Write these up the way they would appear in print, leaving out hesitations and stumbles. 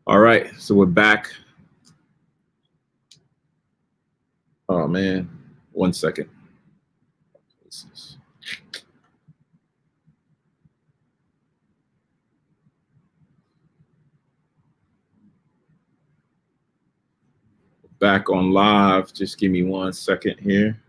All right, so we're back. Oh man, 1 second. Back on live. Just give me 1 second here.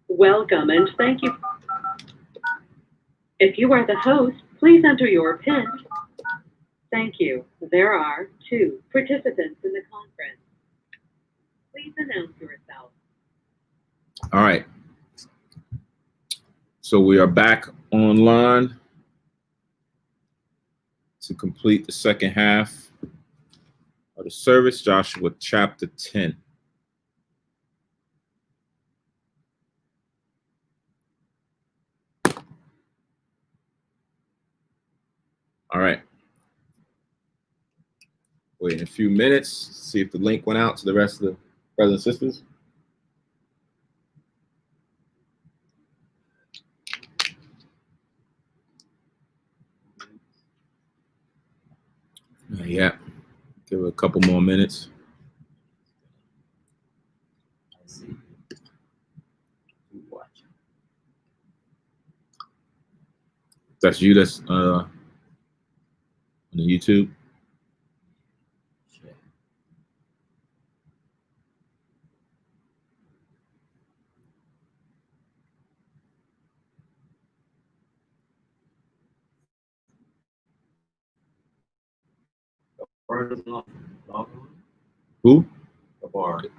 Welcome and thank you. If you are the host, please enter your PIN. Thank you. There are 2 participants in the conference. Please announce yourself. All right. So we are back online to complete the second half of the service, Joshua chapter 10. All right. Wait a few minutes, see if the link went out to the rest of the brothers and sisters. Yeah, give it a couple more minutes. That's you. That's on the YouTube. Who?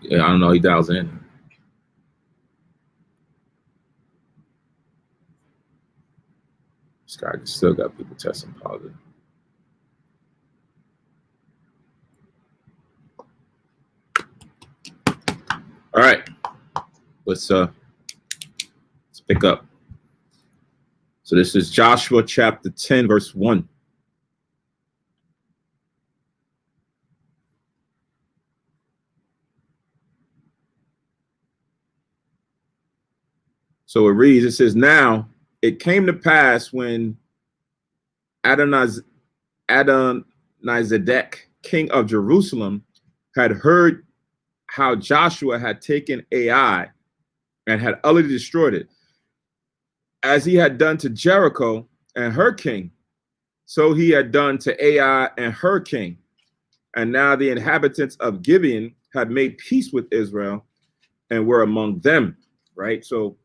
Yeah, I don't know. He dials in. This guy still got people testing positive. All right, let's pick up. So this is Joshua chapter 10, verse 1. So it reads, it says, now it came to pass when Adonizedek, king of Jerusalem, had heard how Joshua had taken Ai and had utterly destroyed it, as he had done to Jericho and her king, so he had done to Ai and her king. And now the inhabitants of Gibeon had made peace with Israel and were among them, right? So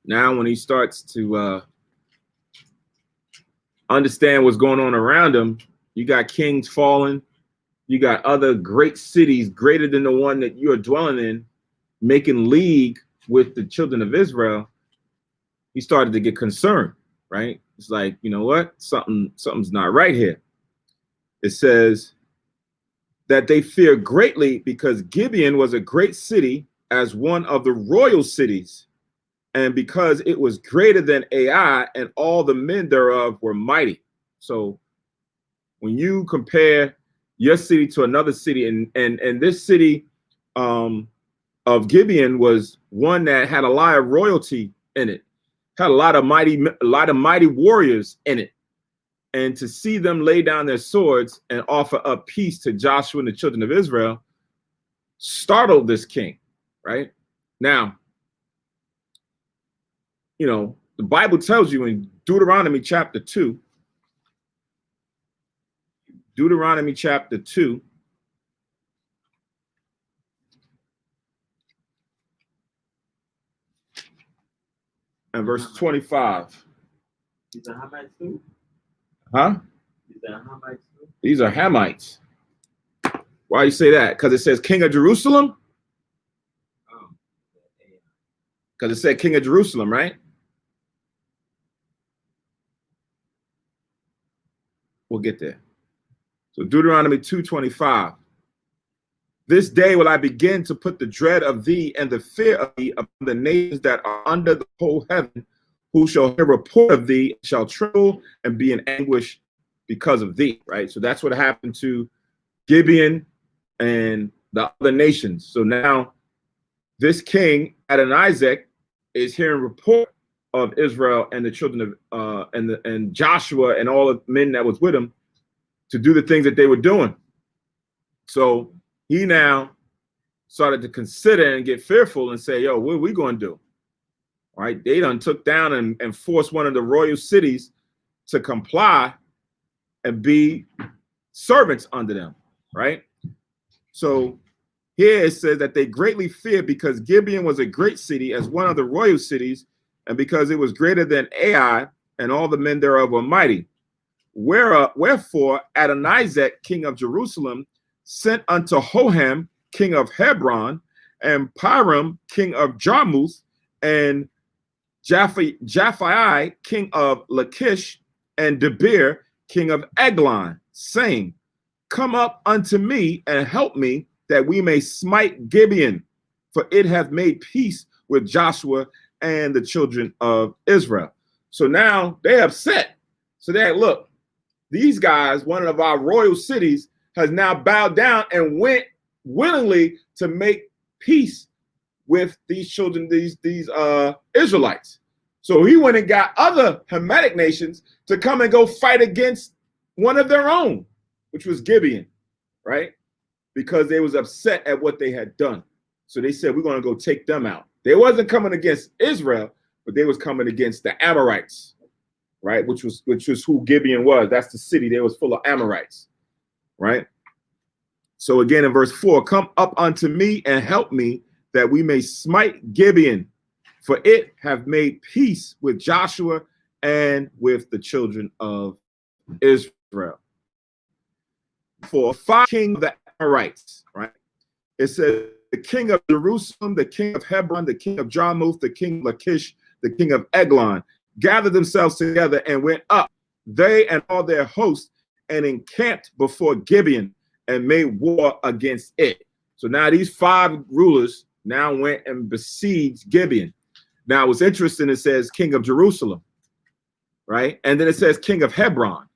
now when he starts to understand what's going on around him, you got kings falling, you got other great cities greater than the one that you're dwelling in, making league with the children of Israel. He started to get concerned, right? It's like, you know what? Something's not right here. It says that they fear greatly because Gibeon was a great city as one of the royal cities, and because it was greater than Ai, and all the men thereof were mighty. So when you compare your city to another city, and this city of Gibeon was one that had a lot of royalty in it, had a lot of mighty warriors in it. And to see them lay down their swords and offer up peace to Joshua and the children of Israel startled this king, right? Now, you know, the Bible tells you in Deuteronomy chapter 2, and verse 25. These are Hamites too? Huh? These are Hamites too? These are Hamites. Why you say that? Because it says King of Jerusalem? Because it said King of Jerusalem, right? We'll get there. So Deuteronomy 2:25. This day will I begin to put the dread of thee and the fear of thee upon the nations that are under the whole heaven, who shall hear report of thee, shall tremble and be in anguish because of thee, right? So that's what happened to Gibeon and the other nations. So now this king Adonizek is hearing report of Israel and the children of and Joshua and all the men that was with him to do the things that they were doing. So he now started to consider and get fearful and say, yo, what are we going to do? All right, they done took down and forced one of the royal cities to comply and be servants under them, right? So here it says that they greatly feared because Gibeon was a great city as one of the royal cities, and because it was greater than Ai, and all the men thereof were mighty. Wherefore Adonizek, king of Jerusalem, sent unto Hoham, king of Hebron, and Piram, king of Jarmuth, and Japhai, king of Lachish, and Debir, king of Eglon, saying, come up unto me and help me, that we may smite Gibeon, for it hath made peace with Joshua and the children of Israel. So now they're upset. So they're, look, these guys, one of our royal cities, has now bowed down and went willingly to make peace with these children, these Israelites. So he went and got other Hamitic nations to come and go fight against one of their own, which was Gibeon, right? Because they was upset at what they had done. So they said, we're going to go take them out. They wasn't coming against Israel, but they was coming against the Amorites, right? Which was who Gibeon was. That's the city. They was full of Amorites, right? So again, in verse 4, come up unto me and help me, that we may smite Gibeon, for it have made peace with Joshua and with the children of Israel. For 5 kings of the Amorites, right? It says the king of Jerusalem, the king of Hebron, the king of Jarmuth, the king of Lachish, the king of Eglon, gathered themselves together and went up, they and all their hosts, and encamped before Gibeon and made war against it. So now these 5 rulers now went and besieged Gibeon. Now what's interesting, it says king of Jerusalem, right? And then it says king of Hebron,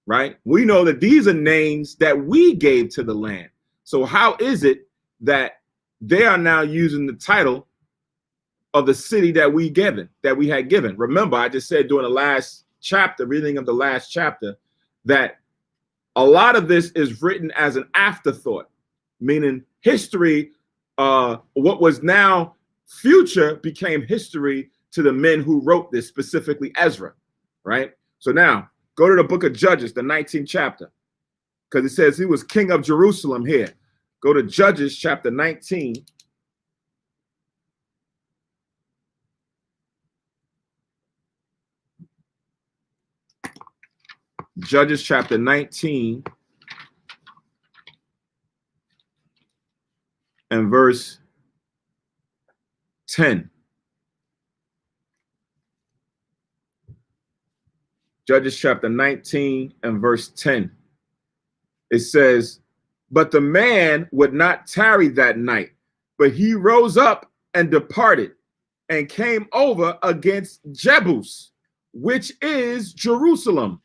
right? We know that these are names that we gave to the land. So how is it that they are now using the title of the city that we had given? Remember, I just said during the last chapter, reading of the last chapter, that a lot of this is written as an afterthought, meaning history, what was now future became history to the men who wrote this, specifically Ezra, right? So now go to the book of Judges, the 19th chapter, because it says he was king of Jerusalem here. Go to Judges chapter 19. Judges chapter 19 and verse 10. Judges chapter 19 and verse 10. It says, but the man would not tarry that night, but he rose up and departed and came over against Jebus, which is Jerusalem.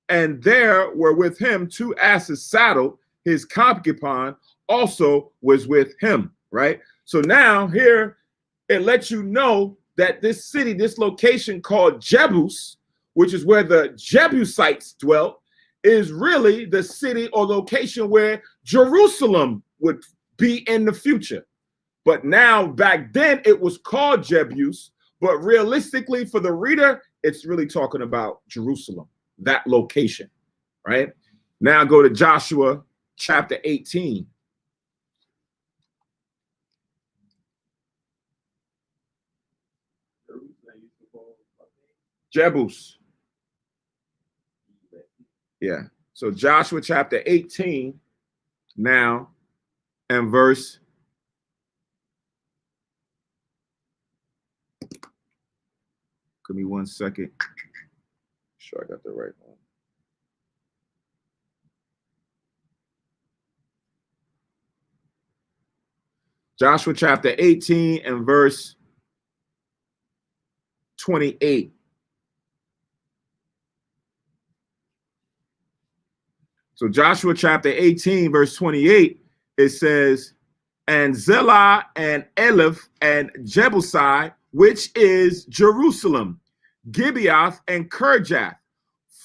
And there were with him 2 asses saddled. His concubine also was with him, right? So now here it lets you know that this city, this location called Jebus, which is where the Jebusites dwelt, is really the city or location where Jerusalem would be in the future. But now back then it was called Jebus, but realistically for the reader, it's really talking about Jerusalem, that location, right? Now go to Joshua chapter 18. Jebus. Yeah. So Joshua chapter 18 now and verse 'Give me 1 second. Sure I got the right one. Joshua chapter 18 and verse 28. So Joshua chapter 18, verse 28, it says, and Zelah and Eleph and Jebusai, which is Jerusalem, Gibeath and Kirjath,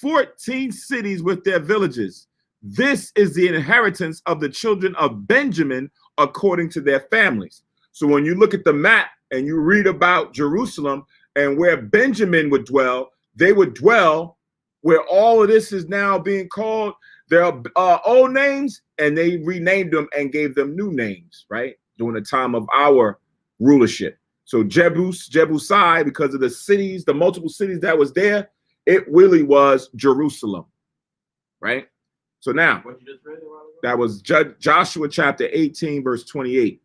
14 cities with their villages. This is the inheritance of the children of Benjamin according to their families. So when you look at the map and you read about Jerusalem and where Benjamin would dwell, they would dwell where all of this is now being called their old names, and they renamed them and gave them new names, right? During the time of our rulership. So Jebusai, because of the cities, the multiple cities that was there, it really was Jerusalem, right? So now, What you just read a while ago? that was Joshua chapter 18, verse 28.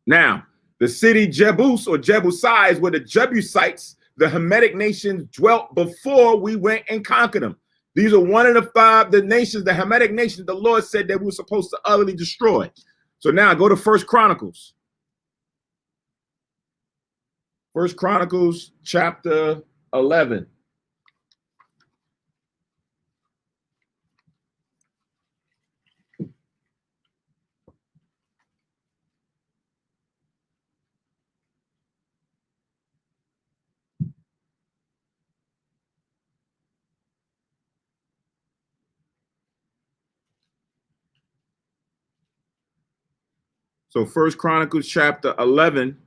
Now, the city Jebus or Jebusai is where the Jebusites, the Hamitic nations, dwelt before we went and conquered them. These are one of the nations, the Hamitic nations, the Lord said that we were supposed to utterly destroy. So now go to 1 Chronicles. 1 Chronicles chapter 11. So 1 Chronicles chapter 11.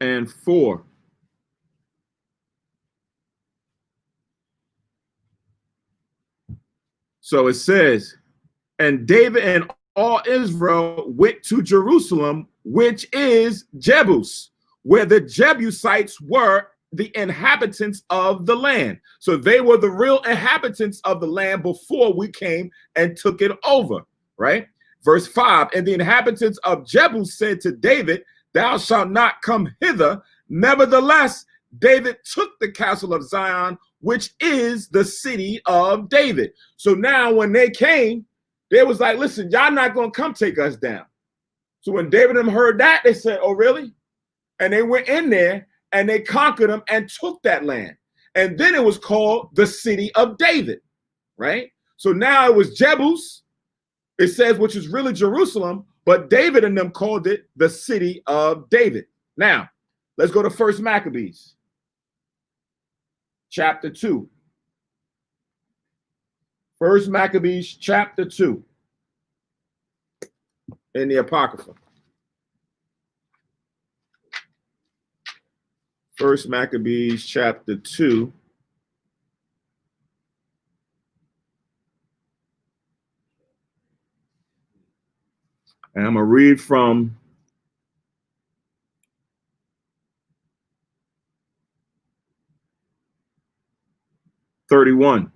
And 4. So it says, and David and all Israel went to Jerusalem, which is Jebus, where the Jebusites were the inhabitants of the land. So they were the real inhabitants of the land before we came and took it over, right? Verse 5, and the inhabitants of Jebus said to David, thou shalt not come hither. Nevertheless, David took the castle of Zion, which is the city of David. So now when they came, they was like, listen, y'all not going to come take us down. So when David and them heard that, they said, oh, really? And they went in there and they conquered them and took that land. And then it was called the city of David, right? So now it was Jebus, it says, which is really Jerusalem, but David and them called it the city of David. Now, let's go to 1 Maccabees, chapter 2. 1 Maccabees chapter 2 in the Apocrypha. 1 Maccabees chapter 2. And I'm going to read from (31).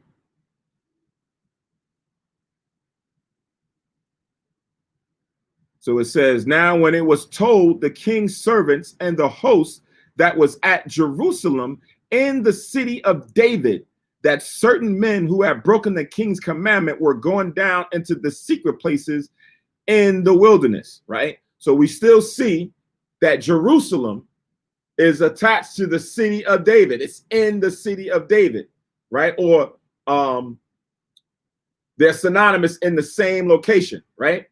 So it says, now when it was told the king's servants and the host that was at Jerusalem in the city of David, that certain men who had broken the king's commandment were going down into the secret places in the wilderness, right? So we still see that Jerusalem is attached to the city of David. It's in the city of David, right? Or they're synonymous in the same location, right?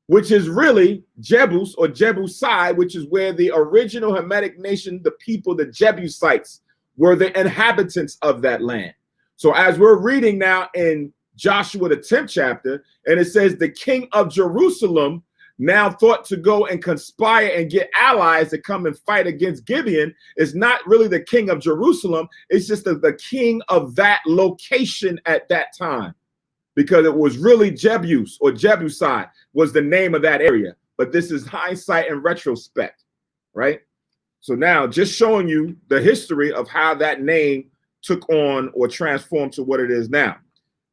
Which is really Jebus or Jebusai, which is where the original Hamitic nation, the people, the Jebusites, were the inhabitants of that land. So as we're reading now in Joshua, the 10th chapter, and it says the king of Jerusalem now thought to go and conspire and get allies to come and fight against Gibeon, is not really the king of Jerusalem. It's just the king of that location at that time, because it was really Jebus or Jebusai was the name of that area. But this is hindsight and retrospect, right? So now just showing you the history of how that name took on or transformed to what it is now.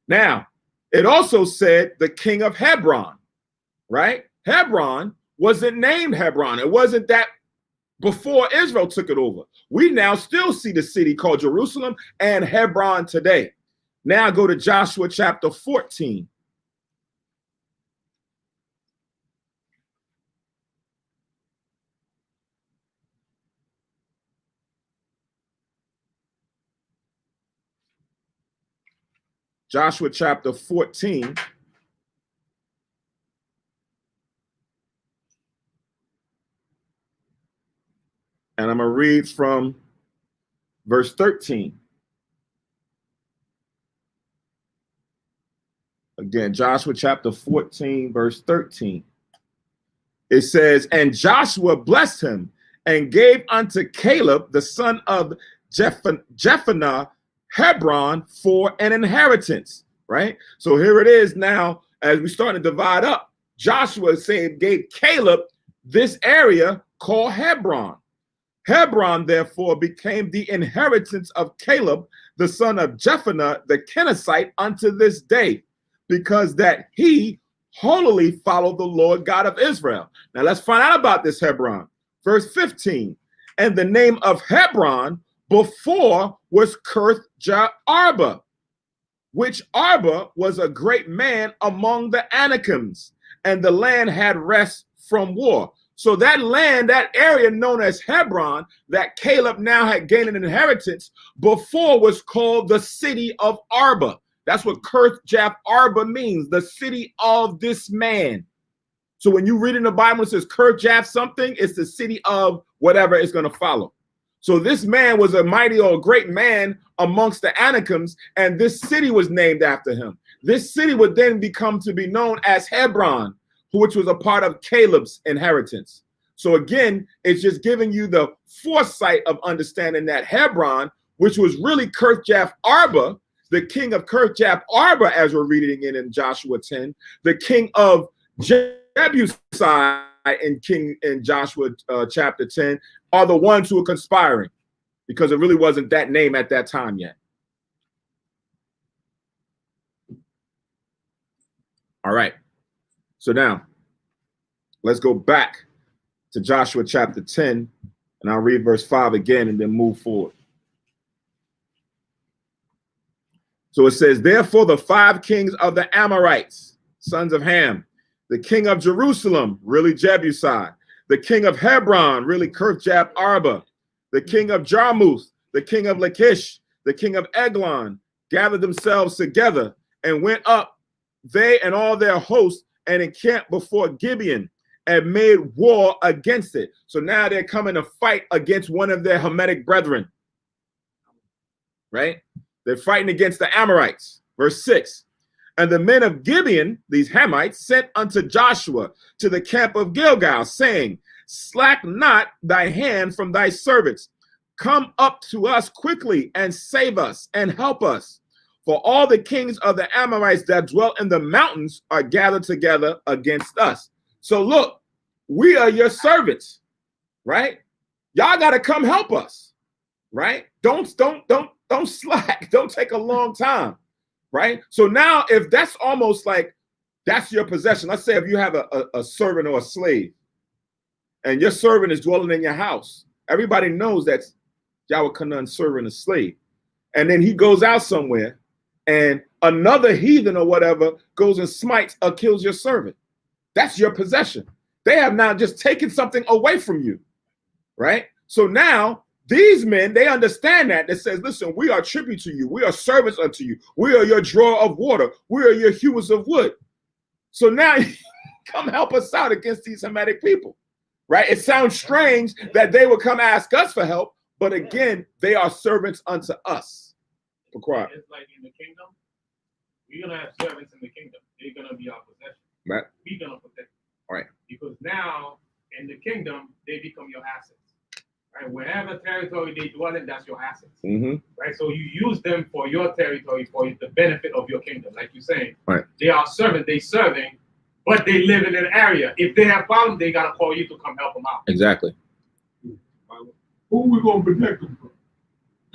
Now, it also said the king of Hebron, right? Hebron wasn't named Hebron. It wasn't that before Israel took it over. We now still see the city called Jerusalem and Hebron today. Now go to Joshua chapter 14. Joshua chapter 14. And I'm going to read from verse 13. Again, Joshua chapter 14, verse 13. It says, and Joshua blessed him and gave unto Caleb, the son of Jephunneh, Hebron for an inheritance, right? So here it is now, as we start to divide up, Joshua gave Caleb this area called Hebron. Hebron, therefore, became the inheritance of Caleb, the son of Jephunneh, the Kenizzite, unto this day, because that he wholly followed the Lord God of Israel. Now let's find out about this Hebron. Verse 15, and the name of Hebron before was Kirjath-arba, which Arba was a great man among the Anakims, and the land had rest from war. So that land, that area known as Hebron, that Caleb now had gained an inheritance, before was called the city of Arba. That's what Kirjath-arba means, the city of this man. So when you read in the Bible, it says Kirjath something, it's the city of whatever is going to follow. So this man was a mighty or a great man amongst the Anakims, and this city was named after him. This city would then become to be known as Hebron, which was a part of Caleb's inheritance. So again, it's just giving you the foresight of understanding that Hebron, which was really Kirjath-arba, the king of Kirjath-arba, as we're reading it in Joshua 10, the king of Jebusai in Joshua chapter 10, are the ones who are conspiring, because it really wasn't that name at that time yet. All right. So now, let's go back to Joshua chapter 10, and I'll read verse 5 again and then move forward. So it says, therefore the 5 kings of the Amorites, sons of Ham, the king of Jerusalem, really Jebusai, the king of Hebron, really Kirjath-arba, the king of Jarmuth, the king of Lachish, the king of Eglon, gathered themselves together and went up, they and all their hosts, and encamped before Gibeon and made war against it. So now they're coming to fight against one of their Hamitic brethren, right? They're fighting against the Amorites. Verse 6, and the men of Gibeon, these Hamites, sent unto Joshua to the camp of Gilgal, saying, slack not thy hand from thy servants. Come up to us quickly and save us and help us. For all the kings of the Amorites that dwell in the mountains are gathered together against us. So look, we are your servants, right? Y'all got to come help us, right? Don't slack. Don't take a long time, right? So now if that's almost like that's your possession. Let's say if you have a servant or a slave and your servant is dwelling in your house, everybody knows that's Yahweh Canaan serving a slave. And then he goes out somewhere and another heathen or whatever goes and smites or kills your servant. That's your possession. They have now just taken something away from you, right? So now these men, they understand that says, listen, we are tribute to you. We are servants unto you. We are your drawer of water. We are your hewers of wood. So now come help us out against these Hamitic people, right? It sounds strange that they would come ask us for help, but again, they are servants unto us. It's like in the kingdom, we're gonna have servants in the kingdom. They're gonna be our possession. Right. We're gonna protect them. All right. Because now in the kingdom, they become your assets. Right. Wherever territory they dwell in, that's your assets. Mm-hmm. Right. So you use them for your territory for the benefit of your kingdom, like you're saying. Right. They are servants. They serving, but they live in an area. If they have problems, they gotta call you to come help them out. Exactly. Who we gonna protect them from?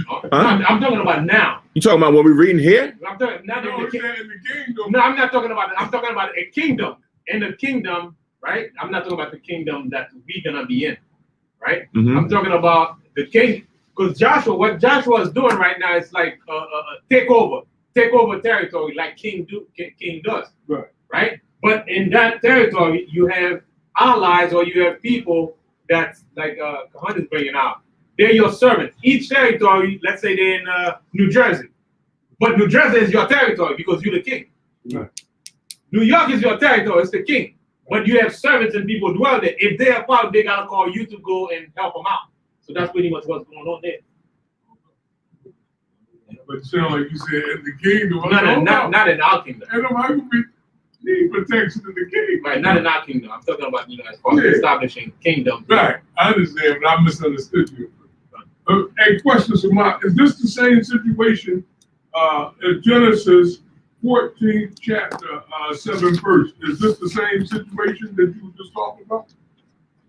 Huh? I'm talking about now. You talking about what we're reading here? I'm talking not in the In kingdom. the kingdom. No, I'm not talking about it. I'm talking about a kingdom. In the kingdom, right? I'm not talking about the kingdom that we're gonna be in, right? Mm-hmm. I'm talking about the king, because what Joshua is doing right now is like take over territory, like king does, right? But in that territory, you have allies or you have people that's like Kahan is bringing out. They're your servants. Each territory, let's say they're in New Jersey, But New Jersey is your territory because you're the king. Right. New York is your territory, it's the king. But you have servants and people dwell there. If they are out, they gotta call you to go and help them out. So that's pretty much what's going on there. But it sound like you said in the kingdom. Not in our kingdom. And I'm like, we need protection in the kingdom. Right, not in our kingdom. I'm talking about, as far as establishing kingdom. Right, I understand, but I misunderstood you. A question, Samad, is this the same situation in Genesis 14th chapter, 7th verse? Is this the same situation that you were just talking about?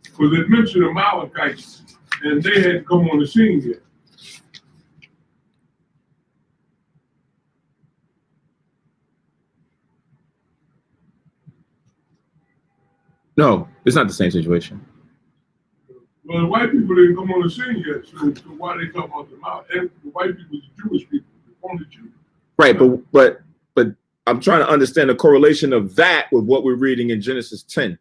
Because it mentioned Amalekites, and they hadn't come on the scene yet. No, it's not the same situation. Well, the white people didn't come on the scene yet, so why they talking about them out? And the white people is the Jewish people, the only Jews. Right, but I'm trying to understand the correlation of that with what we're reading in Genesis 10.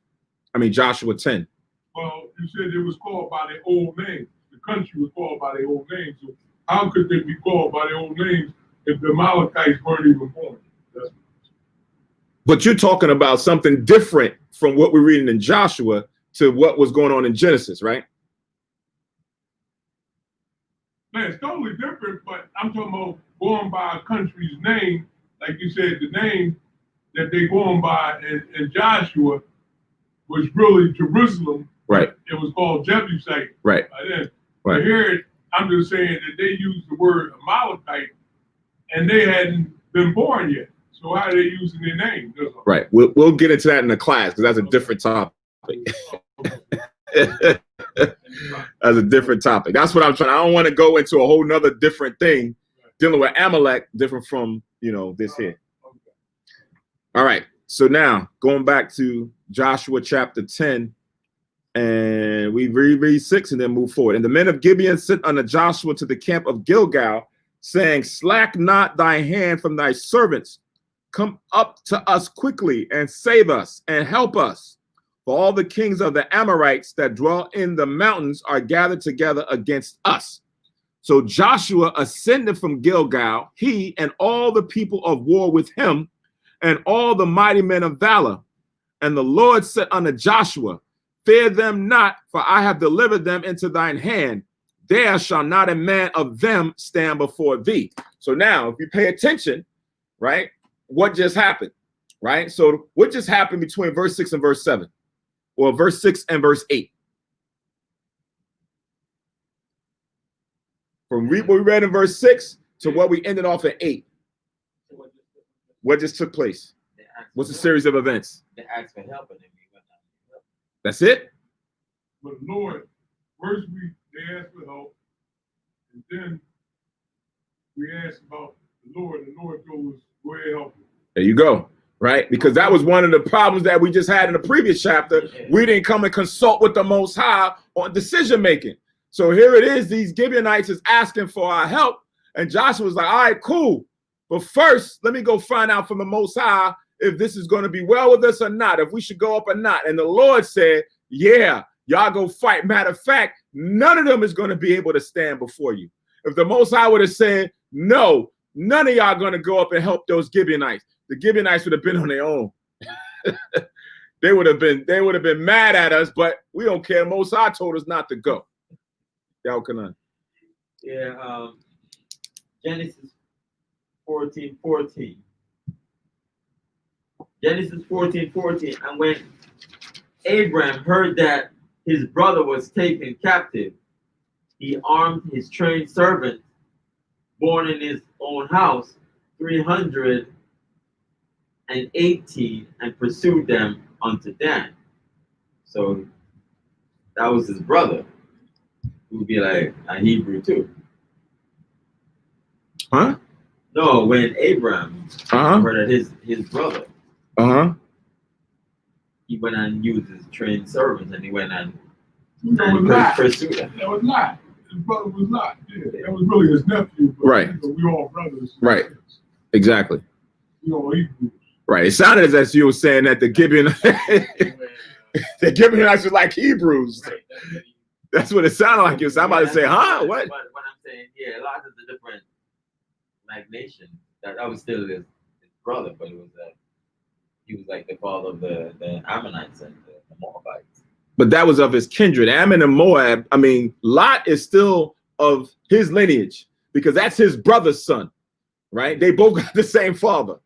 I mean Joshua 10. Well, you said it was called by their old names. The country was called by their old names. So how could they be called by their old names if the Amalekites weren't even born? But you're talking about something different from what we're reading in Joshua to what was going on in Genesis, right? Man, it's totally different, but I'm talking about going by a country's name. Like you said, the name that they're going by in Joshua was really Jerusalem. Right. It was called Jebusite. Right. Then. Right. Here, I'm just saying that they used the word Amalekite, and they hadn't been born yet. So how are they using their name? Right. We'll get into that in the class because that's a different topic. That's a different topic. That's what I'm trying. I don't want to go into a whole nother different thing dealing with Amalek, different from this here. All right. So now going back to Joshua chapter 10, and we read 6 and then move forward. And the men of Gibeon sent unto Joshua to the camp of Gilgal, saying, slack not thy hand from thy servants. Come up to us quickly and save us and help us. For all the kings of the Amorites that dwell in the mountains are gathered together against us. So Joshua ascended from Gilgal, he and all the people of war with him, and all the mighty men of valor. And the Lord said unto Joshua, fear them not, for I have delivered them into thine hand. There shall not a man of them stand before thee. So now, if you pay attention, right, what just happened, right? So what just happened between verse 6 and verse 7? Or verse 6 and verse 8? From what we read in verse 6 to what we ended off at 8. What just took place? What's a series of events? They asked for help and then we went out. That's it? But Lord, first they asked for help, and then we asked about the Lord, and the Lord told us, go ahead and help us. There you go. Right? Because that was one of the problems that we just had in the previous chapter. We didn't come and consult with the Most High on decision making. So here it is. These Gibeonites is asking for our help. And Joshua was like, all right, cool. But first, let me go find out from the Most High if this is going to be well with us or not, if we should go up or not. And the Lord said, yeah, y'all go fight. Matter of fact, none of them is going to be able to stand before you. If the Most High would have said, no, none of y'all going to go up and help those Gibeonites, the Gibeonites would have been on their own. They would have been mad at us, but we don't care. Most High told us not to go. Y'all can on. Yeah, Genesis 14:14. Genesis 14:14. And when Abraham heard that his brother was taken captive, he armed his trained servants, born in his own house, 318, and pursued them unto Dan. So that was his brother, who would be like a Hebrew too. Huh? No, when Abraham heard that his brother, he went and used his trained servants, and he went and pursued them. That was Lot. His brother was Lot. Yeah, that was really his nephew. But, right. We all brothers. Right. Exactly. We all Hebrews. Right. It sounded as you were saying that the Gibeonites were like Hebrews. Right. That's what it sounded like. You was about to say, huh? What? But I'm saying, yeah, a lot of the different nations That was still his brother, but he was like the father of the Ammonites and the Moabites. But that was of his kindred. Ammon and Moab, I mean, Lot is still of his lineage because that's his brother's son, right? They both got the same father,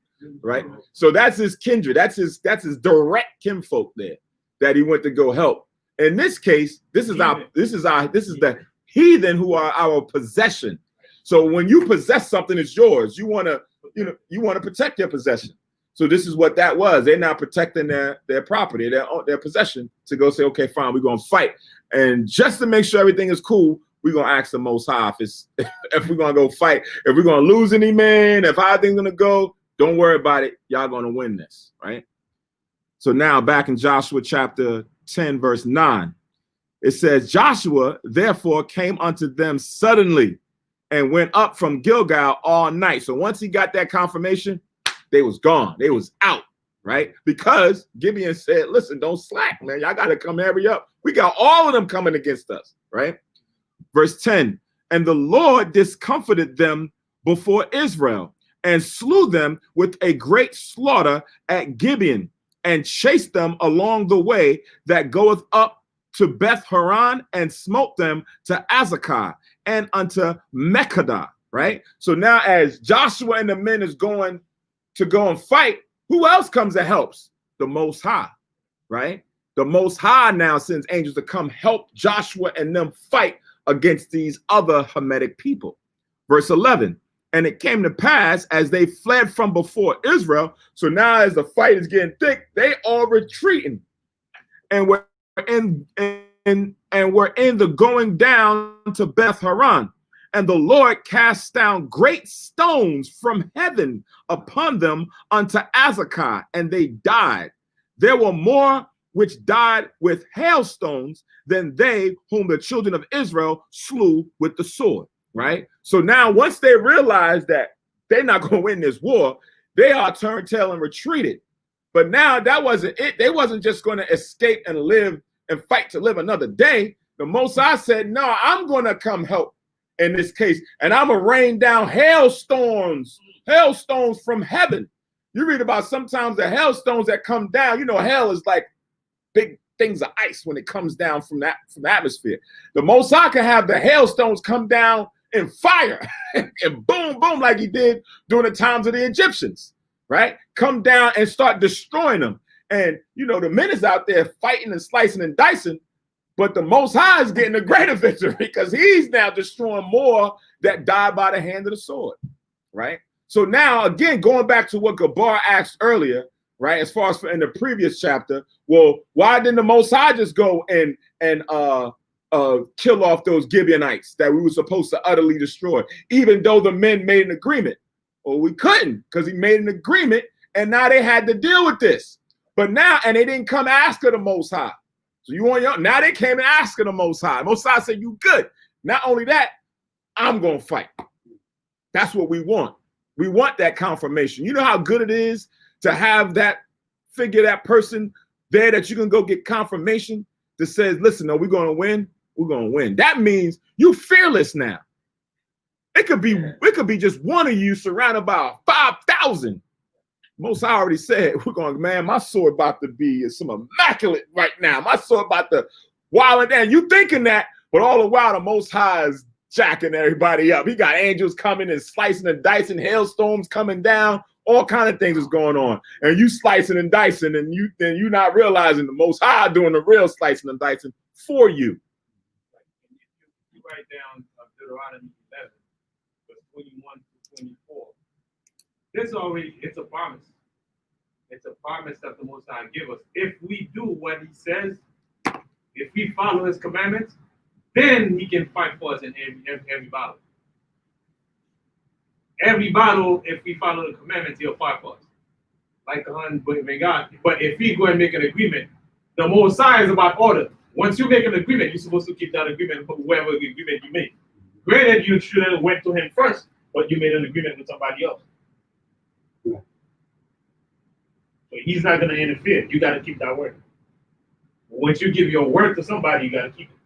right? So that's his kindred. That's his direct kinfolk there that he went to go help. In this case, this is the heathen who are our possession. So when you possess something, it's yours. You want to protect your possession. So this is what that was. They're now protecting their property, their possession, to go say, okay, fine, we're gonna fight. And just to make sure everything is cool, we're gonna ask the Most High if we're gonna go fight. If we're gonna lose any man, if how things gonna go, don't worry about it. Y'all gonna win this, right? So now back in Joshua chapter 10, verse 9, it says, Joshua therefore came unto them suddenly and went up from Gilgal all night. So once he got that confirmation, they was gone. They was out, right? Because Gibeon said, listen, don't slack, man. Y'all got to come hurry up. We got all of them coming against us, right? Verse 10, and the Lord discomfited them before Israel and slew them with a great slaughter at Gibeon and chased them along the way that goeth up to Beth Horon and smote them to Azekah and unto Mekkedah, right? So now as Joshua and the men is going to go and fight, who else comes and helps? The Most High, right? The Most High now sends angels to come help Joshua and them fight against these other Hamitic people. Verse 11, and it came to pass as they fled from before Israel, so now as the fight is getting thick, they are retreating and were in the going down to Beth Horon. And the Lord cast down great stones from heaven upon them unto Azekah, and they died. There were more which died with hailstones than they whom the children of Israel slew with the sword, right? So now once they realized that they're not going to win this war, they are turned tail and retreated. But now that wasn't it. They wasn't just going to escape and live and fight to live another day. The Most High said, no, I'm going to come help in this case, and I'm gonna rain down hailstones from heaven. You read about sometimes the hailstones that come down. You know, hell is like big things of ice when it comes down from the atmosphere. The Most High can have the hailstones come down in fire and boom, boom, like he did during the times of the Egyptians, right? Come down and start destroying them. And you know, the men is out there fighting and slicing and dicing. But the Most High is getting a greater victory because he's now destroying more that died by the hand of the sword, right? So now, again, going back to what Gabar asked earlier, right, as far as in the previous chapter, well, why didn't the Most High just go and kill off those Gibeonites that we were supposed to utterly destroy, even though the men made an agreement? Well, we couldn't because he made an agreement, and now they had to deal with this. But now, and they didn't come after the Most High. So you want your, now they came and asking the Most High. Most High said, you good. Not only that, I'm going to fight. That's what we want. We want that confirmation. You know how good it is to have that figure, that person there that you can go get confirmation that says, listen, are we going to win? We're going to win. That means you fearless now. It could be just one of you surrounded by 5,000. Most High already said, we're going, man, my sword about to be some immaculate right now. My sword about to wild down. You thinking that, but all the while the Most High is jacking everybody up. He got angels coming and slicing and dicing, hailstones coming down, all kind of things is going on. And you slicing and dicing, and you not realizing the Most High doing the real slicing and dicing for you. You write down Deuteronomy 11, verse 21 to 24. This already, it's a promise. It's a promise that the Most High give us. If we do what he says, if we follow his commandments, then he can fight for us in every battle. Every battle, if we follow the commandments, he'll fight for us. Like God. But if we go and make an agreement, the Most High is about order. Once you make an agreement, you're supposed to keep that agreement for whoever agreement you made. Granted, you should have went to him first, but you made an agreement with somebody else. So he's not going to interfere. You got to keep that word. Once you give your word to somebody, you got to keep it.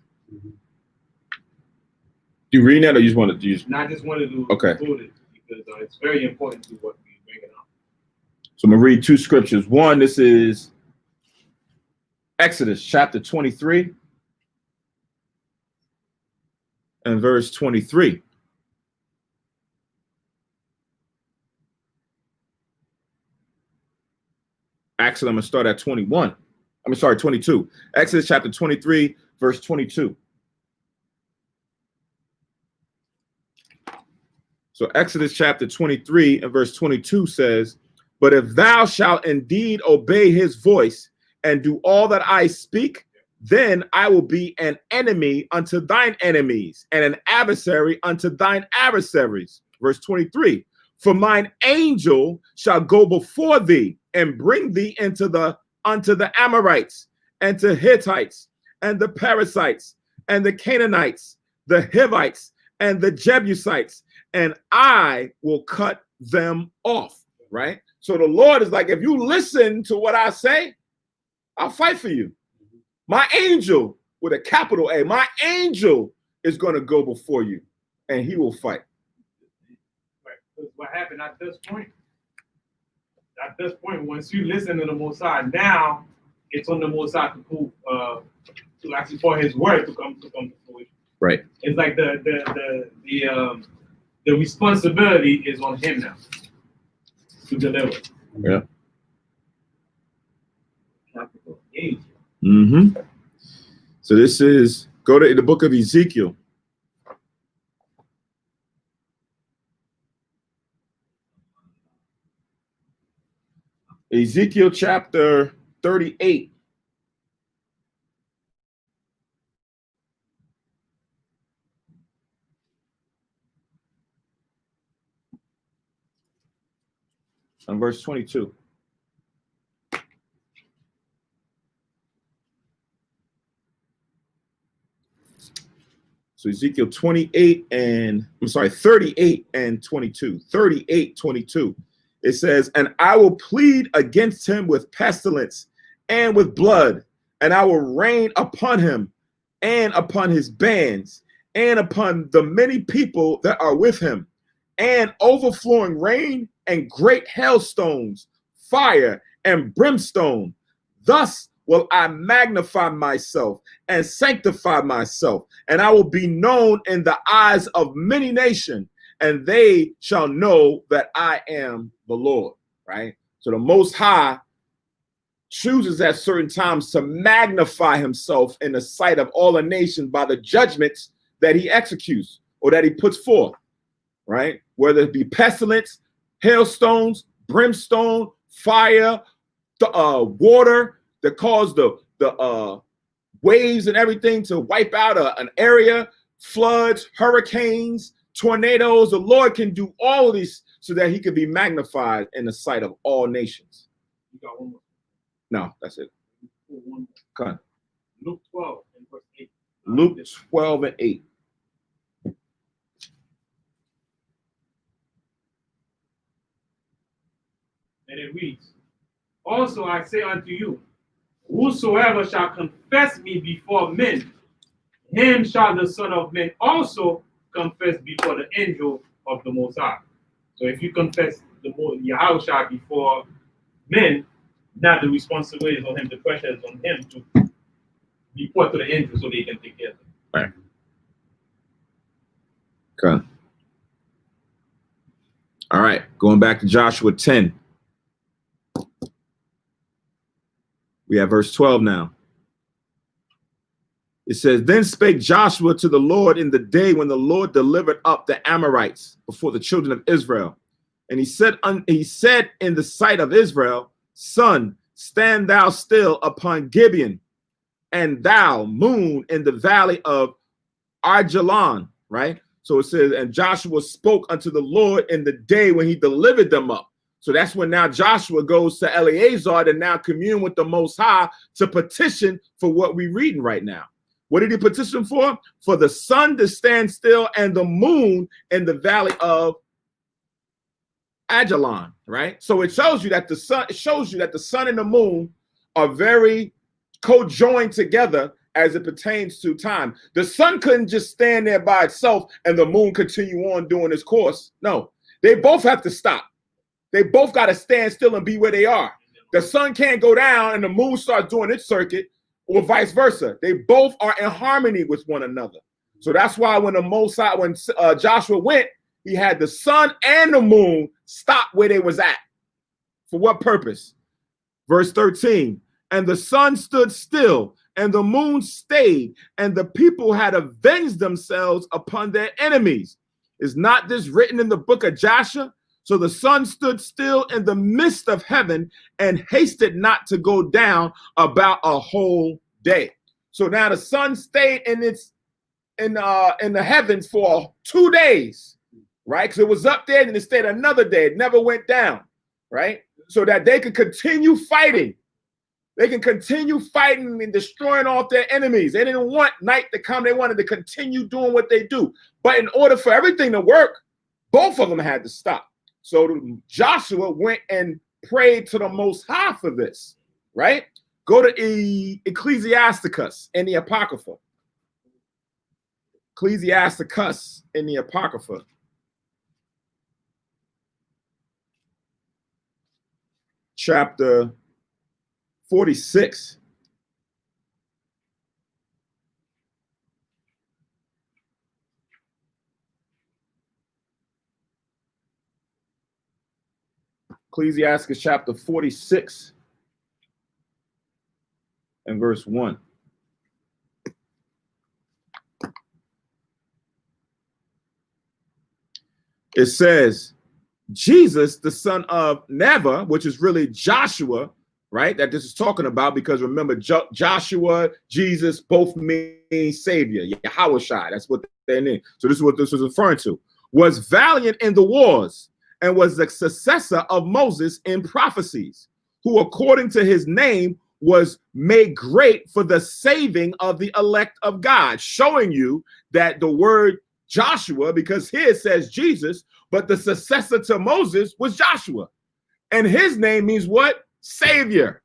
You reading that, or you just want to use? Not just wanted to okay. include it. because it's very important to what we bring it up. So I'm going to read two scriptures. One, this is Exodus chapter 23 and verse 23. Actually, I'm going to start at 21. 22. Exodus chapter 23, verse 22. So Exodus chapter 23 and verse 22 says, but if thou shalt indeed obey his voice and do all that I speak, then I will be an enemy unto thine enemies and an adversary unto thine adversaries. Verse 23, for mine angel shall go before thee and bring thee unto the Amorites and to Hittites and the Perizzites and the Canaanites, the Hivites and the Jebusites, and I will cut them off, right? So the Lord is like, if you listen to what I say, I'll fight for you. My angel, with a capital A, my angel is going to go before you, and he will fight. Right. Because what happened at this point, once you listen to the Most High, now it's on the Most High to actually for his word to come to fruition. Right. It's like the responsibility is on him now to deliver. Yeah. Capital H. Mm-hmm. So this is, go to the book of Ezekiel. Ezekiel chapter 38. And verse 22. So Ezekiel 38 and 22. 38, 22. It says, and I will plead against him with pestilence and with blood, and I will rain upon him and upon his bands and upon the many people that are with him, and overflowing rain and great hailstones, fire and brimstone. Thus will I magnify myself and sanctify myself, and I will be known in the eyes of many nations, and they shall know that I am the Lord, right? So the Most High chooses at certain times to magnify himself in the sight of all the nations by the judgments that he executes or that he puts forth, right? Whether it be pestilence, hailstones, brimstone, fire, water that cause the waves and everything to wipe out an area, floods, hurricanes, tornadoes. The Lord can do all of these so that he can be magnified in the sight of all nations. You got one more. No, that's it. Come on. Luke 12 and verse 8. Luke 12 and 8. And it reads, also I say unto you, whosoever shall confess me before men, him shall the Son of Man also confess before the angel of the Most High. So if you confess Yahushua before men, now the responsibility is on him, the pressure is on him to report to the angel so they can take care of it. Right. Okay. All right, going back to Joshua 10. We have verse 12 now. It says, then spake Joshua to the Lord in the day when the Lord delivered up the Amorites before the children of Israel. And he said in the sight of Israel, sun, stand thou still upon Gibeon, and thou, moon, in the valley of Arjalon, right? So it says, and Joshua spoke unto the Lord in the day when he delivered them up. So that's when now Joshua goes to Eleazar to now commune with the Most High to petition for what we're reading right now. What did he petition for? For the sun to stand still and the moon in the valley of Ajalon, right? So it shows you that the sun and the moon are very co-joined together as it pertains to time. The sun couldn't just stand there by itself and the moon continue on doing its course. No, They both have to stop. They both got to stand still and be where they are. The sun can't go down and the moon starts doing its circuit, or vice versa. They both are in harmony with one another. So that's why when Joshua went, he had the sun and the moon stop where they was at. For what purpose? Verse 13, and the sun stood still, and the moon stayed, and the people had avenged themselves upon their enemies. Is not this written in the book of Joshua? So the sun stood still in the midst of heaven and hasted not to go down about a whole day. So now the sun stayed in the heavens for 2 days, right? Because it was up there and it stayed another day. It never went down, right? So that they could continue fighting. They can continue fighting and destroying all their enemies. They didn't want night to come. They wanted to continue doing what they do. But in order for everything to work, both of them had to stop. So Joshua went and prayed to the Most High for this, right? Go to Ecclesiasticus in the Apocrypha. Ecclesiasticus in the Apocrypha. Chapter 46. Ecclesiasticus chapter 46 and verse 1. It says, Jesus, the son of Neva, which is really Joshua, right? That this is talking about, because remember, Joshua, Jesus, both mean savior. Yahushua, that's what they mean. So this is what this was referring to. Was valiant in the wars, and was the successor of Moses in prophecies, who according to his name was made great for the saving of the elect of God, showing you that the word Joshua, because here it says Jesus, but the successor to Moses was Joshua. And his name means what? Savior,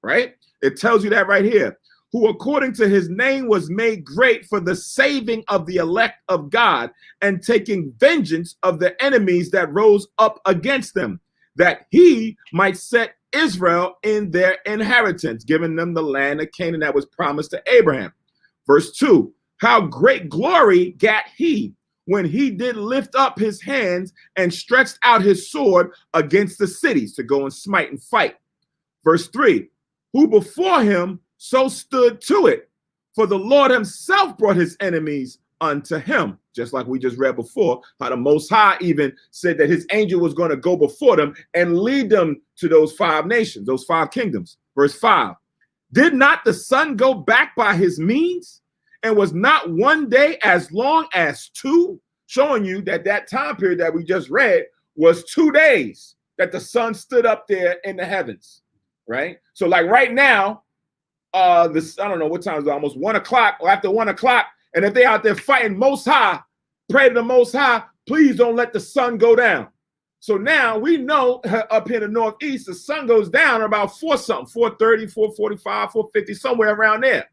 right? It tells you that right here. Who according to his name was made great for the saving of the elect of God, and taking vengeance of the enemies that rose up against them, that he might set Israel in their inheritance, giving them the land of Canaan that was promised to Abraham. Verse 2, how great glory gat he when he did lift up his hands and stretched out his sword against the cities to go and smite and fight. Verse 3, who before him so stood to it, for the Lord himself brought his enemies unto him. Just like we just read before, how the Most High even said that his angel was going to go before them and lead them to those 5 nations, those 5 kingdoms. Verse 5, did not the sun go back by his means, and was not one day as long as 2? Showing you that that time period that we just read was 2 days that the sun stood up there in the heavens, right? So like right now, this, I don't know what time is it, almost 1 o'clock or after 1 o'clock. And if they out there fighting Most High, pray to the Most High, please don't let the sun go down. So now we know up here in the Northeast, the sun goes down about 4 something, 4:30, 4:45, 4:50, somewhere around there.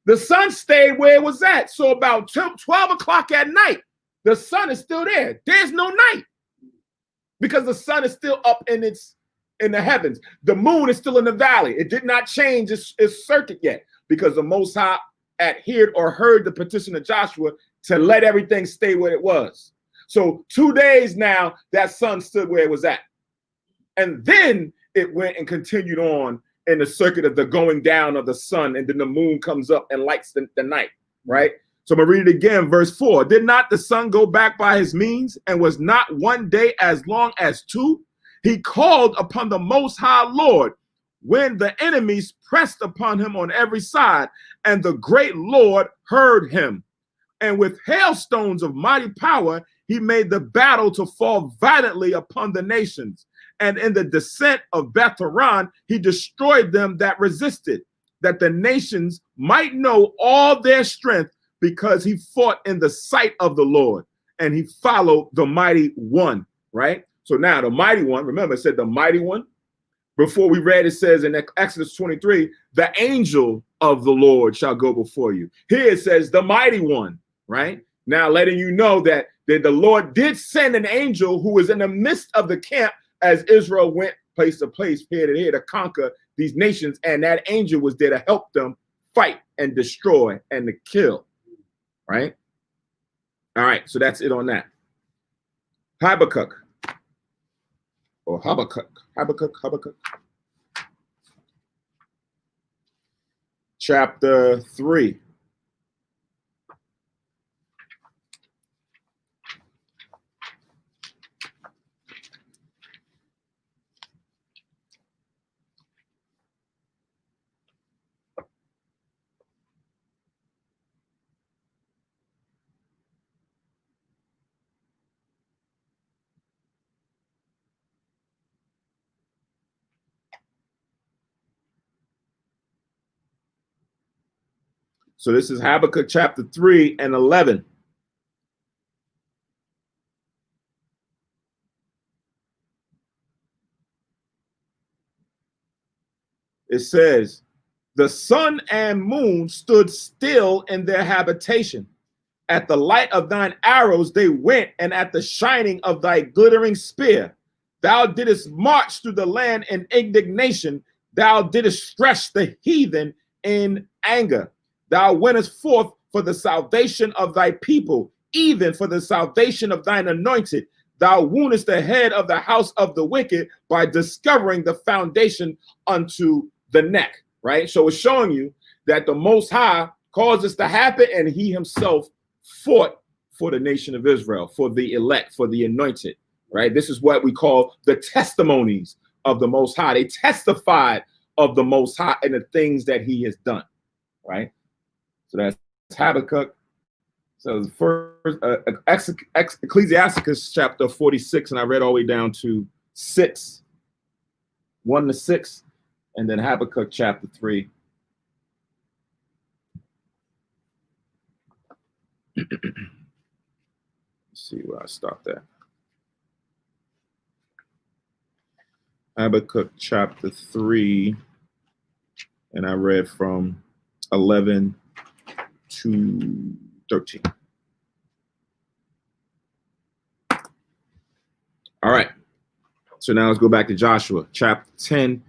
The sun stayed where it was at. So about 12 o'clock at night, the sun is still there. There's no night because the sun is still up in the heavens. The moon is still in the valley. It did not change its circuit yet, because the Most High adhered or heard the petition of Joshua to let everything stay where it was. So 2 days now, that sun stood where it was at. And then it went and continued on in the circuit of the going down of the sun, and then the moon comes up and lights the night, right? So I'm gonna read it again, verse 4. Did not the sun go back by his means, and was not one day as long as 2? He called upon the Most High Lord when the enemies pressed upon him on every side, and the great Lord heard him. And with hailstones of mighty power, he made the battle to fall violently upon the nations. And in the descent of Beth-horon, he destroyed them that resisted, that the nations might know all their strength, because he fought in the sight of the Lord, and he followed the mighty one, right? So now the mighty one, remember it said the mighty one. Before we read, it says in Exodus 23, the angel of the Lord shall go before you. Here it says the mighty one, right? Now letting you know that that the Lord did send an angel who was in the midst of the camp as Israel went place to place, here to here, to conquer these nations. And that angel was there to help them fight and destroy and to kill, right? All right, so that's it on that. Habakkuk. Or Habakkuk. Chapter 3. So this is Habakkuk chapter 3 and 11. It says, the sun and moon stood still in their habitation. At the light of thine arrows they went, and at the shining of thy glittering spear. Thou didst march through the land in indignation. Thou didst stretch the heathen in anger. Thou wentest forth for the salvation of thy people, even for the salvation of thine anointed. Thou woundest the head of the house of the wicked by discovering the foundation unto the neck, right? So it's showing you that the Most High caused this to happen, and he himself fought for the nation of Israel, for the elect, for the anointed, right? This is what we call the testimonies of the Most High. They testified of the Most High and the things that he has done, right? So that's Habakkuk. So the first Ecclesiasticus chapter 46, and I read all the way down to 6, 1 to 6, and then Habakkuk chapter 3. Let's see where I stopped at. Habakkuk chapter 3, and I read from 11 to 13. All right. So now let's go back to Joshua chapter 10,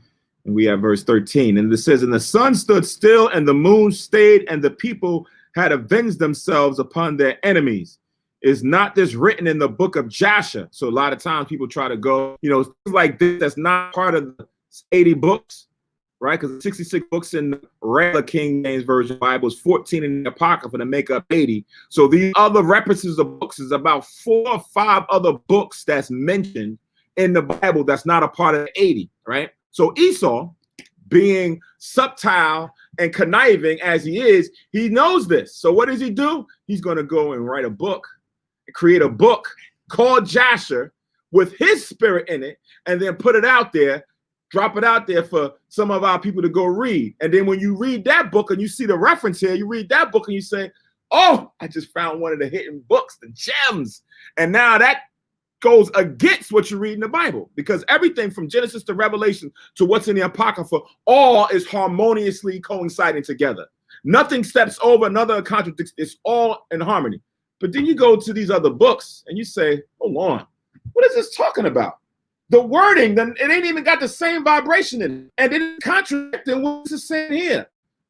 and we have verse 13. And it says, and the sun stood still, and the moon stayed, and the people had avenged themselves upon their enemies. Is not this written in the book of Jasher? So a lot of times people try to go, things like this that's not part of the 80 books, right? Because 66 books in the regular King James Version Bible is 14 in the Apocrypha to make up 80. So these other references of books is about 4 or 5 other books that's mentioned in the Bible that's not a part of the 80, right? So Esau, being subtle and conniving as he is, he knows this. So what does he do? He's going to go and write a book, create a book called Jasher with his spirit in it, and then put it out there, drop it out there for some of our people to go read. And then when you read that book and you see the reference here, you read that book and you say, oh, I just found one of the hidden books, the gems. And now that goes against what you read in the Bible, because everything from Genesis to Revelation to what's in the Apocrypha, all is harmoniously coinciding together. Nothing steps over another, contradicts. It's all in harmony. But then you go to these other books and you say, hold on, what is this talking about? The wording, then it ain't even got the same vibration in it, and it's contradicting what it's saying here.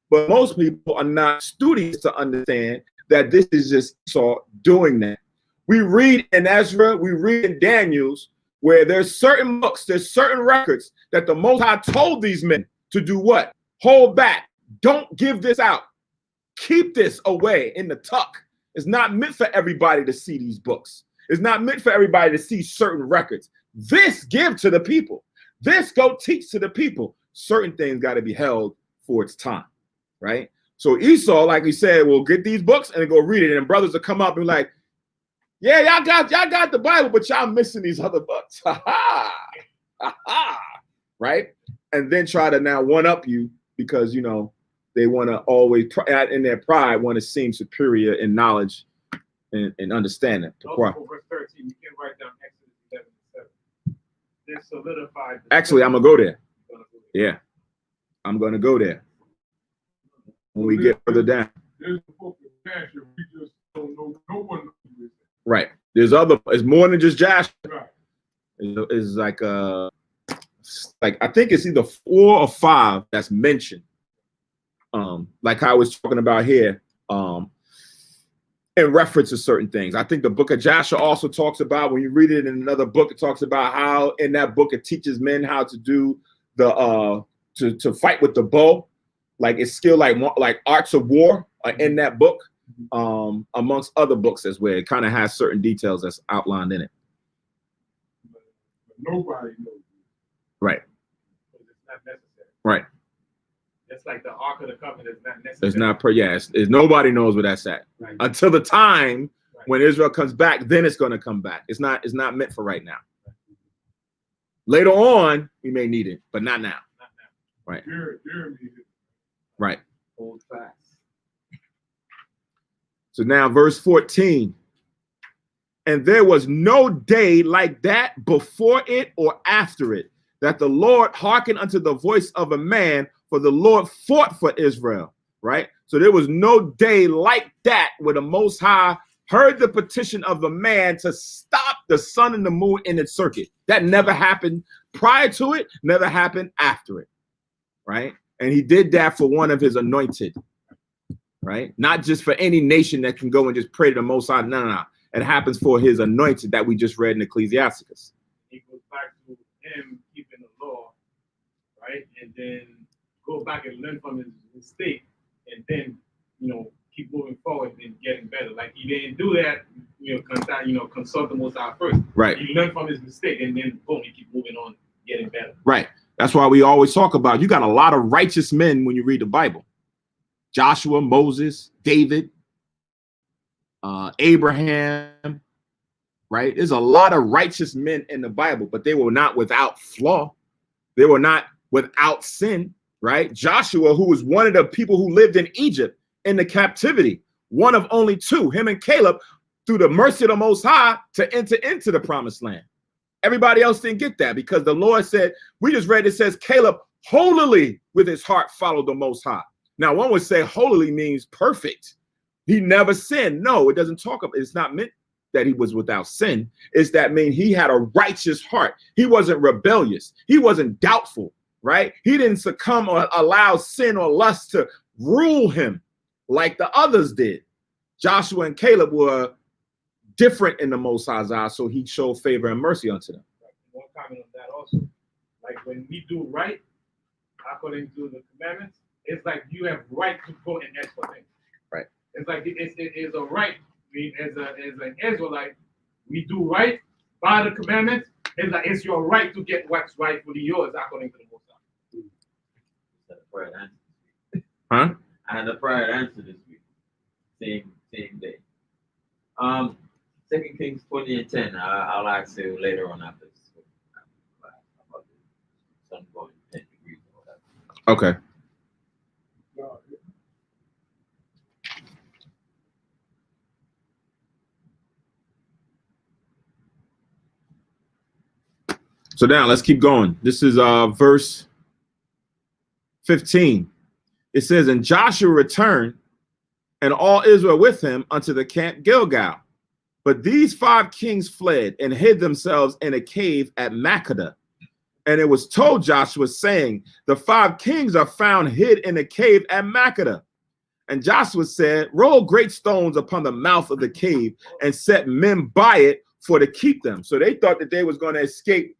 But most people are not studious to understand that this is just Esau doing that. We read in Ezra, we read in Daniel's, where there's certain books, there's certain records that the Most High told these men to do what? Hold back. Don't give this out. Keep this away in the tuck. It's not meant for everybody to see these books. It's not meant for everybody to see certain records. This give to the people. This go teach to the people. Certain things got to be held for its time, right? So Esau, like we said, will get these books and go read it, and brothers will come up and be like, yeah, y'all got the Bible, but y'all missing these other books. Ha ha. Ha ha. Right? And then try to now one up you because, they want to always, in their pride, want to seem superior in knowledge and understanding. Also, verse 13, you can write down Exodus 11:7. This solidified. Actually, I'm going to go there. Yeah. I'm going to go there when we get further down. There's the book of Jasher. We just don't know. No one knows. Right. There's other. It's more than just Joshua. Right. It's like I think it's either 4 or 5 that's mentioned. Like I was talking about here. In reference to certain things. I think the book of Joshua also talks about, when you read it in another book, it talks about how in that book it teaches men how to do the to fight with the bow. Like it's still like arts of war in that book, amongst other books as well. It kind of has certain details that's outlined in it. But nobody knows. Right. Because it's not necessary. Right. It's like the Ark of the Covenant is not necessary. It's not it's nobody knows where that's at. Right. Until the time Right. when Israel comes back, then it's going to come back. It's not meant for right now. Later on, we may need it, but not now. Not now. Right. Jeremy, Right. Hold fast. So now verse 14. And there was no day like that before it or after it, that the Lord hearkened unto the voice of a man, for the Lord fought for Israel. Right. So there was no day like that where the Most High heard the petition of a man to stop the sun and the moon in its circuit. That never happened prior to it, never happened after it. Right. And he did that for one of his anointed. Right. Not just for any nation that can go and just pray to the Most High. No. It happens for his anointed that we just read in Ecclesiasticus. He goes back to him keeping the law, right? And then go back and learn from his mistake, and then keep moving forward and getting better. Like he didn't do that, consult the Most High first. Right. He learned from his mistake, and then boom, he keep moving on, getting better. Right. That's why we always talk about, you got a lot of righteous men when you read the Bible. Joshua, Moses, David, Abraham, right? There's a lot of righteous men in the Bible, but they were not without flaw. They were not without sin, right? Joshua, who was one of the people who lived in Egypt in the captivity, one of only 2, him and Caleb, through the mercy of the Most High, to enter into the promised land. Everybody else didn't get that because the Lord said, we just read, it says, Caleb holily with his heart followed the Most High. Now, one would say holily means perfect. He never sinned. No, it doesn't talk about, it's not meant that he was without sin. It's that mean he had a righteous heart. He wasn't rebellious. He wasn't doubtful, right? He didn't succumb or allow sin or lust to rule him like the others did. Joshua and Caleb were different in the Most High's eyes, so he showed favor and mercy unto them. One comment on that also. Like when we do right, according to the commandments, it's like you have right to go and ask for things. Right. It's like it's a right. I mean, as an Israelite, we do right by the commandments. It's like it's your right to get what's rightfully yours according to the Most High. That's a prayer answer. Huh? I had a prayer answer this week. Same day. 2 Kings 20 and 10. I'll ask you later on after this. About the sun going 10 degrees or whatever. Okay. So now let's keep going. This is verse 15. It says, and Joshua returned and all Israel with him unto the camp Gilgal. But these 5 kings fled and hid themselves in a cave at Makkedah. And it was told Joshua, saying, the 5 kings are found hid in a cave at Makkedah. And Joshua said, roll great stones upon the mouth of the cave and set men by it for to keep them. So they thought that they was going to escape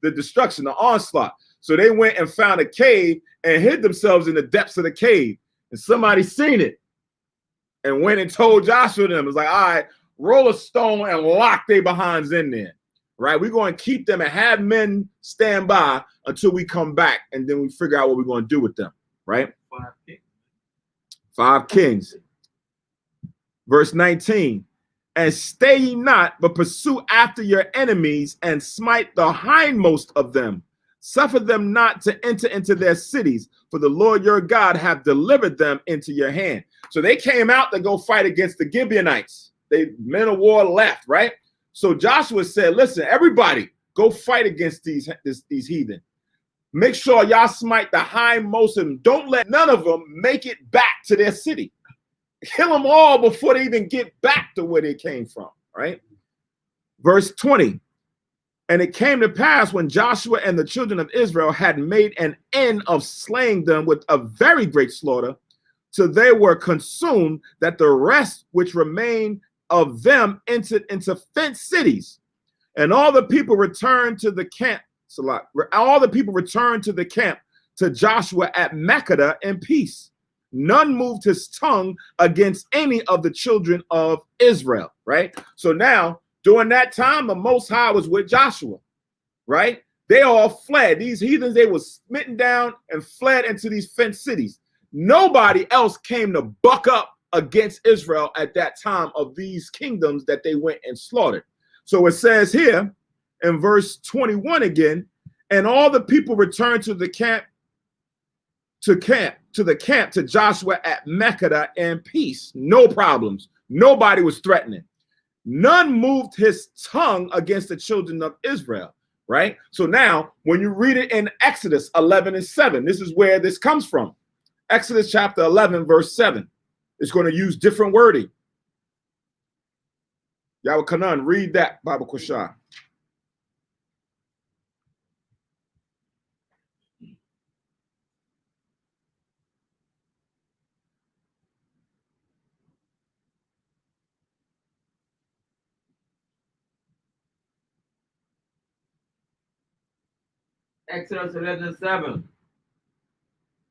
the destruction, the onslaught. So they went and found a cave and hid themselves in the depths of the cave. And somebody seen it and went and told Joshua them. It's like, all right, roll a stone and lock their behinds in there. Right? We're going to keep them and have men stand by until we come back. And then we figure out what we're going to do with them. Right? 5 kings. 5 kings. Verse 19. And stay ye not, but pursue after your enemies and smite the hindmost of them. Suffer them not to enter into their cities, for the Lord your God hath delivered them into your hand. So they came out to go fight against the Gibeonites. They men of war left, right? So Joshua said, listen, everybody go fight against these heathen. Make sure y'all smite the hindmost of them. Don't let none of them make it back to their city. Kill them all before they even get back to where they came from, right? Verse 20. And it came to pass when Joshua and the children of Israel had made an end of slaying them with a very great slaughter, till they were consumed, that the rest which remained of them entered into fenced cities. And all the people returned to the camp. All the people returned to the camp to Joshua at Makkedah in peace. None moved his tongue against any of the children of Israel. Right? So now, during that time, the Most High was with Joshua. Right? They all fled. These heathens, they were smitten down and fled into these fenced cities. Nobody else came to buck up against Israel at that time of these kingdoms that they went and slaughtered. So it says here in verse 21 again, and all the people returned to the camp to Joshua at Makkedah in peace. No problems. Nobody was threatening. None moved his tongue against the children of Israel. Right? So now, when you read it in Exodus 11:7, this is where this comes from. Exodus chapter 11, verse 7. It's going to use different wording. Yahweh Kanan, read that, Baba Kushah. Exodus 11:7.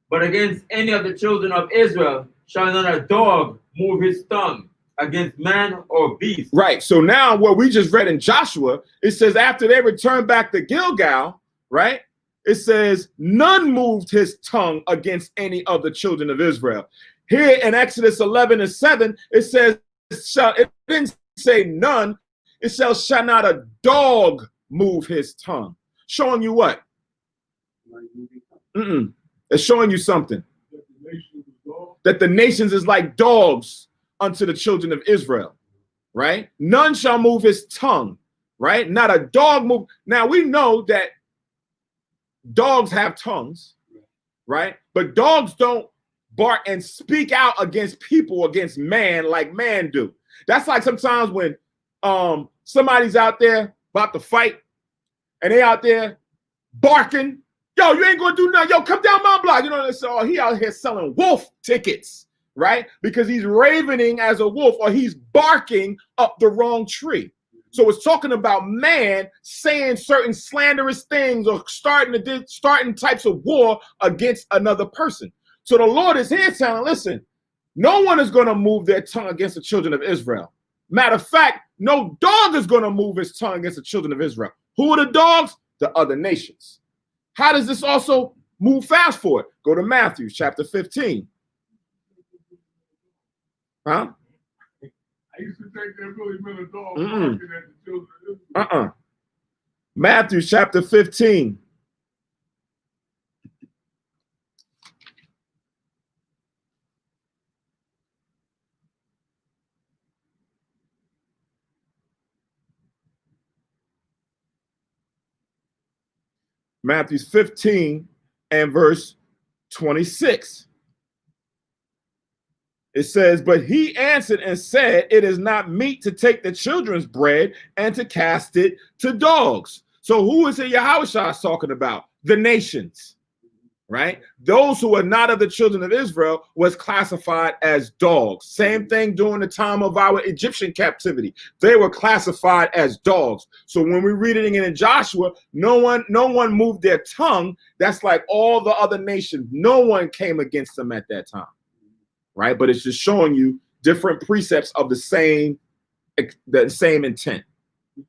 But against any of the children of Israel shall not a dog move his tongue against man or beast. Right. So now what we just read in Joshua, it says after they returned back to Gilgal, right? It says none moved his tongue against any of the children of Israel. Here in Exodus 11:7, it says, it didn't say none. It says, shall not a dog move his tongue. Showing you what? It's showing you something. That the nations is like dogs unto the children of Israel, right? None shall move his tongue, right? Not a dog move. Now we know that dogs have tongues, right? But dogs don't bark and speak out against people, against man, like man do. That's like sometimes when somebody's out there about to fight and they out there barking, yo, you ain't gonna do nothing. Yo, come down my block. You know, so he out here selling wolf tickets, right? Because he's ravening as a wolf or he's barking up the wrong tree. So it's talking about man saying certain slanderous things or starting types of war against another person. So the Lord is here telling, listen, no one is going to move their tongue against the children of Israel. Matter of fact, no dog is going to move his tongue against the children of Israel. Who are the dogs? The other nations. How does this also move fast forward? Go to Matthew chapter 15. Huh? I used to think that really meant a dog barking at the children of Israel. Matthew chapter 15. Matthew 15 and verse 26. It says, but he answered and said, it is not meet to take the children's bread and to cast it to dogs. So who is it Yahushua is talking about? The nations, right? Those who are not of the children of Israel was classified as dogs. Same thing during the time of our Egyptian captivity. They were classified as dogs. So when we read it in Joshua, no one moved their tongue. That's like all the other nations. No one came against them at that time. Right, but it's just showing you different precepts of the same intent.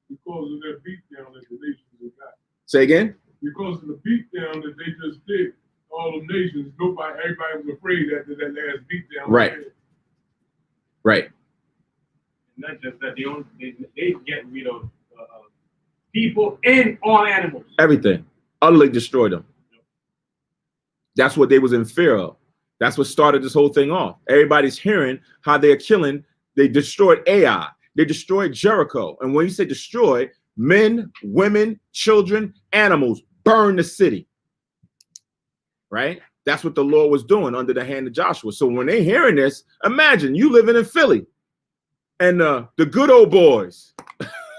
Because of that beatdown that the nations have got. Say again? Because of the beatdown that they just did, all the nations, everybody was afraid after that last beatdown. Right. Right. And not just that, they get rid of people and all animals. Everything. Utterly destroyed them. That's what they was in fear of. That's what started this whole thing off. Everybody's hearing how they're killing. They destroyed Ai. They destroyed Jericho. And when you say destroyed, men, women, children, animals, burn the city. Right? That's what the Lord was doing under the hand of Joshua. So when they're hearing this, imagine you living in Philly and the good old boys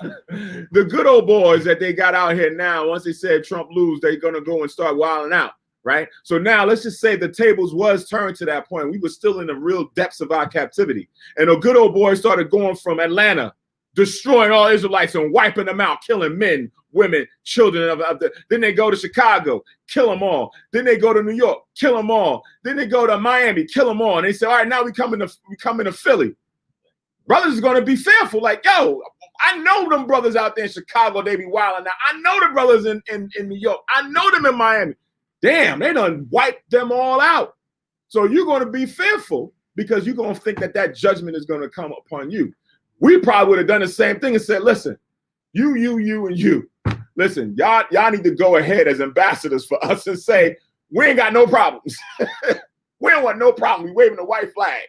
the good old boys that they got out here now, once they said Trump lose, they're going to go and start wilding out, right? So now let's just say the tables was turned to that point. We were still in the real depths of our captivity. And the good old boys started going from Atlanta, destroying all Israelites and wiping them out, killing men, women, children. Then they go to Chicago, kill them all. Then they go to New York, kill them all. Then they go to Miami, kill them all. And they say, all right, now we coming to Philly. Brothers is going to be fearful. Like, yo, I know them brothers out there in Chicago, they be wilding out. I know the brothers in New York. I know them in Miami. Damn, they done wiped them all out. So you're going to be fearful because you're going to think that judgment is going to come upon you. We probably would have done the same thing and said, listen, you, and you. Listen, y'all need to go ahead as ambassadors for us and say, we ain't got no problems. We don't want no problem. We waving the white flag.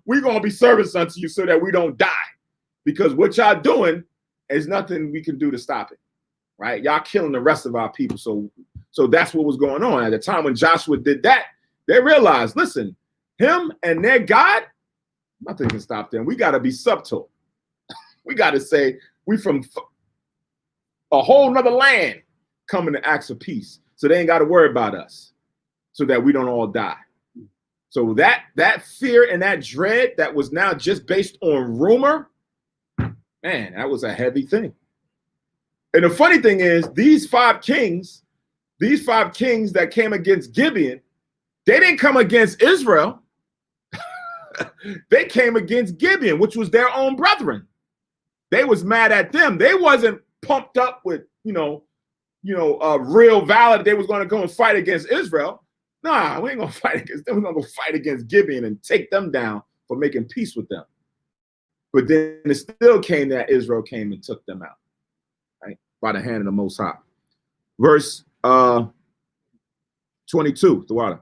We're going to be servants unto you so that we don't die. Because what y'all doing is nothing we can do to stop it, right? Y'all killing the rest of our people. So that's what was going on. At the time when Joshua did that, they realized, listen, him and their God, nothing can stop them. We got to be subtle. We got to say, we from a whole nother land coming to acts of peace. So they ain't got to worry about us so that we don't all die. So that fear and that dread that was now just based on rumor, man, that was a heavy thing. And the funny thing is, these five kings that came against Gibeon, they didn't come against Israel. They came against Gibeon, which was their own brethren. They was mad at them. They wasn't pumped up with, real valor that they was going to go and fight against Israel. Nah, we ain't going to fight against them. We're going to go fight against Gibeon and take them down for making peace with them. But then it still came that Israel came and took them out, right? By the hand of the Most High. Verse 22, the water.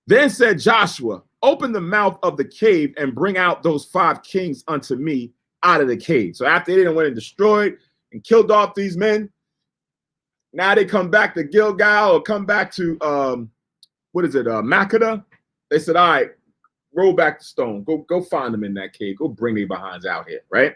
Then said Joshua, open the mouth of the cave and bring out those 5 kings unto me out of the cave. So after they didn't went and destroyed and killed off these men, now they come back to Gilgal or come back to Makkedah. They said, all right, roll back the stone. Go find them in that cave. Go bring their behinds out here, right?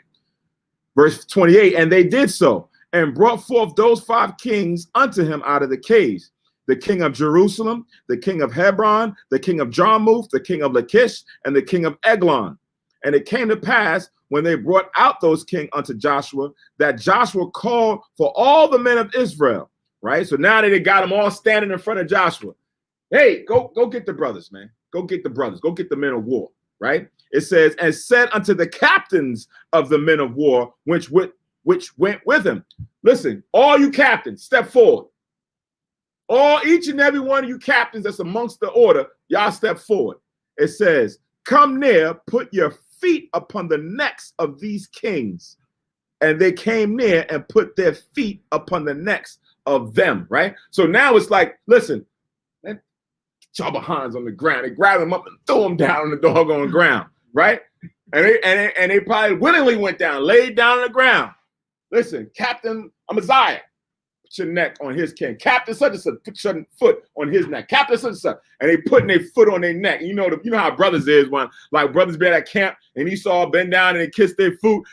Verse 28, and they did so and brought forth those 5 kings unto him out of the caves. The king of Jerusalem, the king of Hebron, the king of Jarmuth, the king of Lachish, and the king of Eglon. And it came to pass when they brought out those kings unto Joshua, that Joshua called for all the men of Israel, right? So now that they got them all standing in front of Joshua, hey, go get the brothers, man. Go get the brothers. Go get the men of war, right? It says, and said unto the captains of the men of war, which went with him, listen, all you captains, step forward. Each and every one of you captains that's amongst the order, y'all step forward. It says, come near, put your feet upon the necks of these kings. And they came near and put their feet upon the necks of them, right? So now it's like, listen, man, get y'all behinds on the ground. They grab them up and throw them down on the doggone ground, right? And they probably willingly went down, laid down on the ground. Listen, Captain Amaziah, put your neck on his king. Captain such and such, put your foot on his neck. Captain such and such, and they putting their foot on their neck. You know how brothers is when like brothers be at camp and Esau bend down and they kiss their foot.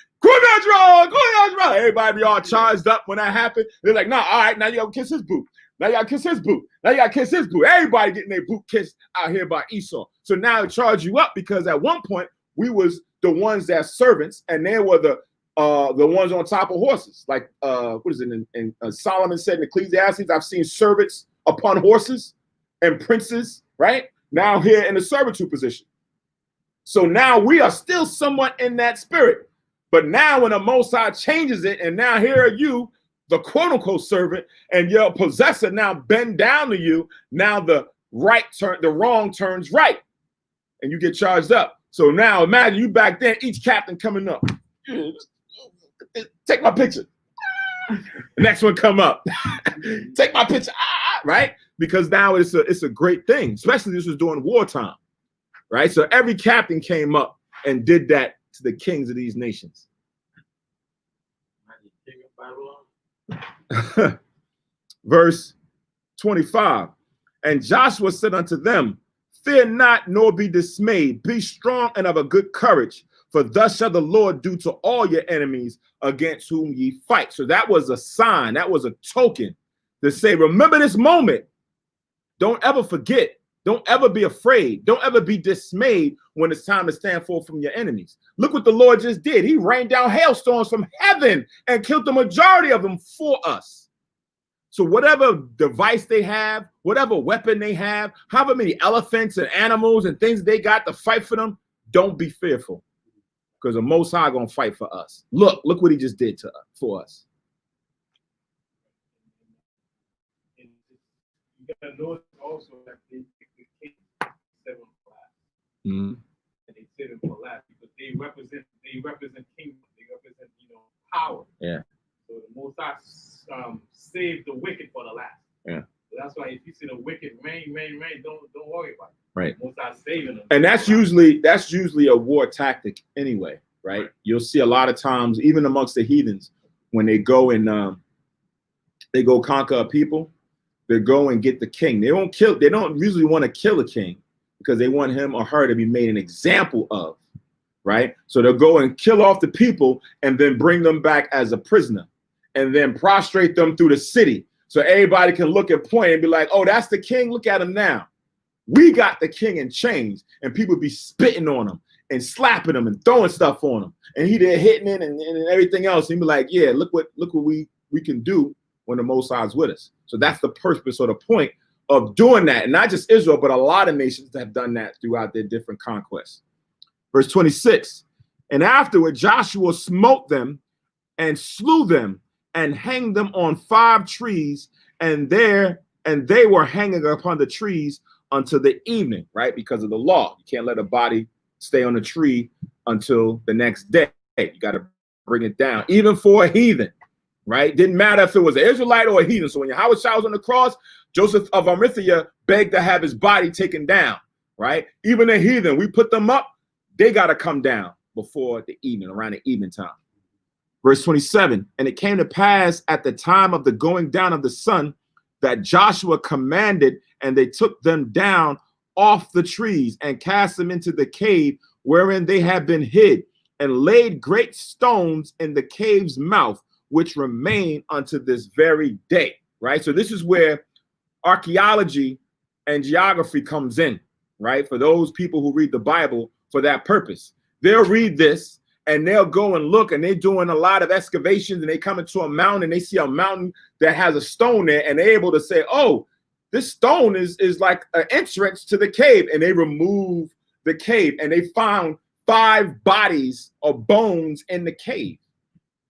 Everybody be all charged up when that happened. They're like, nah, all right, now you gotta kiss his boot. Now you gotta kiss his boot. Now you gotta kiss his boot. Everybody getting their boot kissed out here by Esau. So now it charge you up because at one point we was the ones that servants and they were the ones on top of horses. Like what is it in Solomon said in Ecclesiastes, I've seen servants upon horses and princes, right? Now here in the servitude position. So now we are still somewhat in that spirit. But now when the Most High changes it, and now here are you, the quote-unquote servant, and your possessor now bend down to you, now the wrong turns right. And you get charged up. So now imagine you back then, each captain coming up. Take my picture. The next one come up. Take my picture. Right? Because now it's a great thing, especially this was during wartime. Right? So every captain came up and did that to the kings of these nations. Verse 25. And Joshua said unto them, fear not, nor be dismayed. Be strong and of a good courage. For thus shall the Lord do to all your enemies against whom ye fight. So that was a sign, that was a token to say, remember this moment. Don't ever forget. Don't ever be afraid. Don't ever be dismayed when it's time to stand forth from your enemies. Look what the Lord just did. He rained down hailstones from heaven and killed the majority of them for us. So whatever device they have, whatever weapon they have, however many elephants and animals and things they got to fight for them, don't be fearful, because the Most High gonna fight for us. Look what he just did for us. And you gotta notice also that they picked the king seven for last. Mm-hmm. And they sit him for last because they represent kingdom, they represent power. Yeah. So the Most High saved the wicked for the last. Yeah. So that's why if you see the wicked reign, don't worry about it. Right. The Most High saving them. And that's usually a war tactic anyway, right? You'll see a lot of times, even amongst the heathens, when they go and they go conquer a people, they go and get the king. They don't usually want to kill a king because they want him or her to be made an example of, right? So they'll go and kill off the people and then bring them back as a prisoner and then prostrate them through the city. So everybody can look and point and be like, oh, that's the king. Look at him now. We got the king in chains, and people be spitting on him and slapping him and throwing stuff on him. And he there hitting it and everything else. And he be like, yeah, look what we can do when the Most High is with us. So that's the purpose or the point of doing that. And not just Israel, but a lot of nations have done that throughout their different conquests. Verse 26, and afterward Joshua smote them and slew them and hanged them on 5 trees, and they were hanging upon the trees until the evening, right? Because of the law. You can't let a body stay on a tree until the next day. You got to bring it down, even for a heathen, right? Didn't matter if it was an Israelite or a heathen. So when Yahweh Shai was on the cross, Joseph of Arimathea begged to have his body taken down, right? Even a heathen, we put them up, they got to come down before the evening, around the evening time. Verse 27, and it came to pass at the time of the going down of the sun that Joshua commanded, and they took them down off the trees and cast them into the cave wherein they had been hid, and laid great stones in the cave's mouth, which remain unto this very day, right? So this is where archaeology and geography comes in, right? For those people who read the Bible for that purpose. They'll read this and they'll go and look, and they're doing a lot of excavations, and they come into a mountain and they see a mountain that has a stone there, and they're able to say, oh, this stone is like an entrance to the cave. And they remove the cave, and they found 5 bodies or bones in the cave,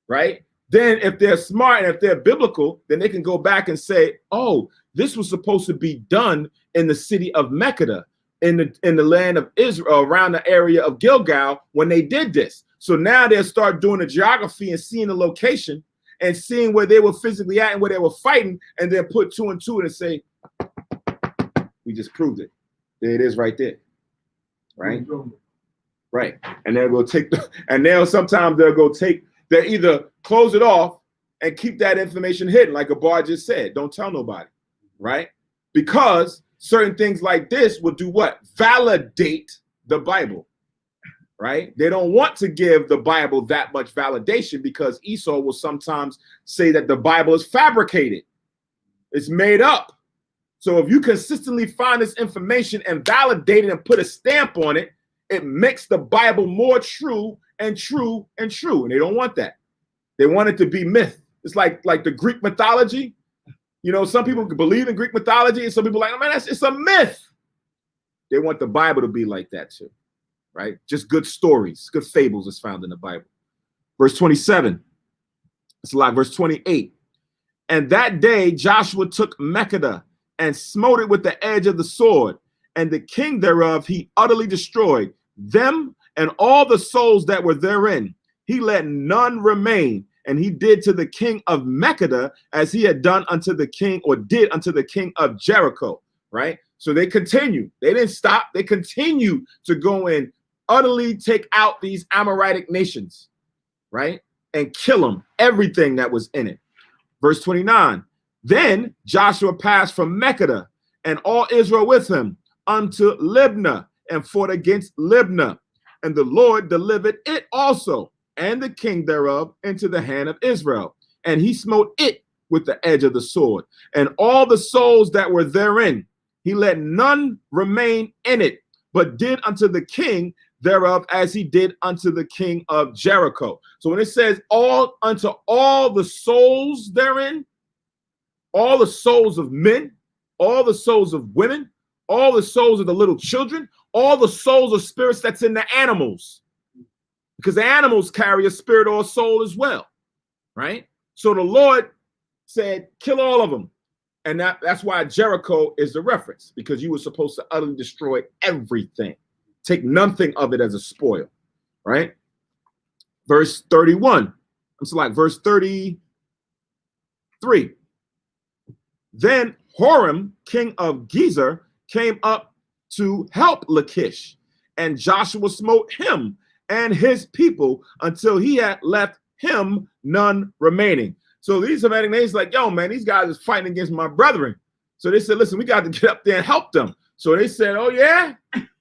right? Then if they're smart and if they're biblical, then they can go back and say, oh, this was supposed to be done in the city of Mecca, in the land of Israel, around the area of Gilgal, when they did this. So now they'll start doing the geography and seeing the location and seeing where they were physically at and where they were fighting, and then put 2 and 2 and say, we just proved it. There it is right there. Right? Right. And they'll go take they'll either close it off and keep that information hidden, like Abar just said. Don't tell nobody. Right? Because certain things like this will do what? Validate the Bible. Right? They don't want to give the Bible that much validation, because Esau will sometimes say that the Bible is fabricated. It's made up. So if you consistently find this information and validate it and put a stamp on it, it makes the Bible more true and true and true. And they don't want that. They want it to be myth. It's like the Greek mythology. You know, some people believe in Greek mythology, and some people are like, oh man, it's a myth. They want the Bible to be like that too. Right? Just good stories, good fables is found in the Bible. Verse 27. It's like verse 28. And that day Joshua took Mecca and smote it with the edge of the sword, and the king thereof he utterly destroyed, them and all the souls that were therein. He let none remain, and he did to the king of Mecca as he had done unto the king, or did unto the king of Jericho. Right? So they continue. They didn't stop. They continue to go in, utterly take out these Amoritic nations, right? And kill them, everything that was in it. Verse 29, then Joshua passed from Mecca and all Israel with him unto Libnah, and fought against Libnah. And the Lord delivered it also, and the king thereof, into the hand of Israel. And he smote it with the edge of the sword. And all the souls that were therein, he let none remain in it, but did unto the king thereof as he did unto the king of Jericho. So when it says all unto all the souls therein, all the souls of men, all the souls of women, all the souls of the little children, all the souls of spirits that's in the animals, because the animals carry a spirit or a soul as well, right? So the Lord said, kill all of them. And that's why Jericho is the reference, because you were supposed to utterly destroy everything. Take nothing of it as a spoil, right? Verse 31. It's like verse 33. Then Horam, king of Gezer, came up to help Lachish, and Joshua smote him and his people until he had left him none remaining. So these Semitic nations like, yo, man, these guys is fighting against my brethren. So they said, listen, we got to get up there and help them. So they said, oh, yeah?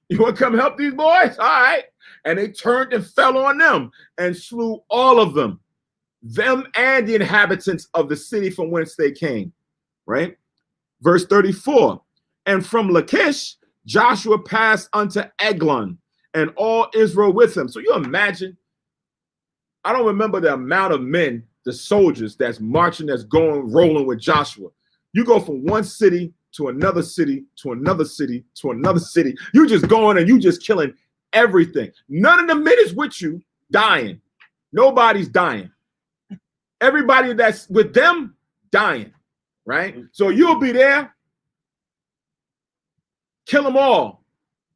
You want to come help these boys? All right. And they turned and fell on them and slew all of them and the inhabitants of the city from whence they came, right? Verse 34, and from Lachish, Joshua passed unto Eglon, and all Israel with him. So you imagine, I don't remember the amount of men, the soldiers that's marching, that's going, rolling with Joshua. You go from one city to another city, to another city, to another city. You just going and you just killing everything. None of the men is with you dying. Nobody's dying. Everybody that's with them dying, right? So you'll be there, kill them all,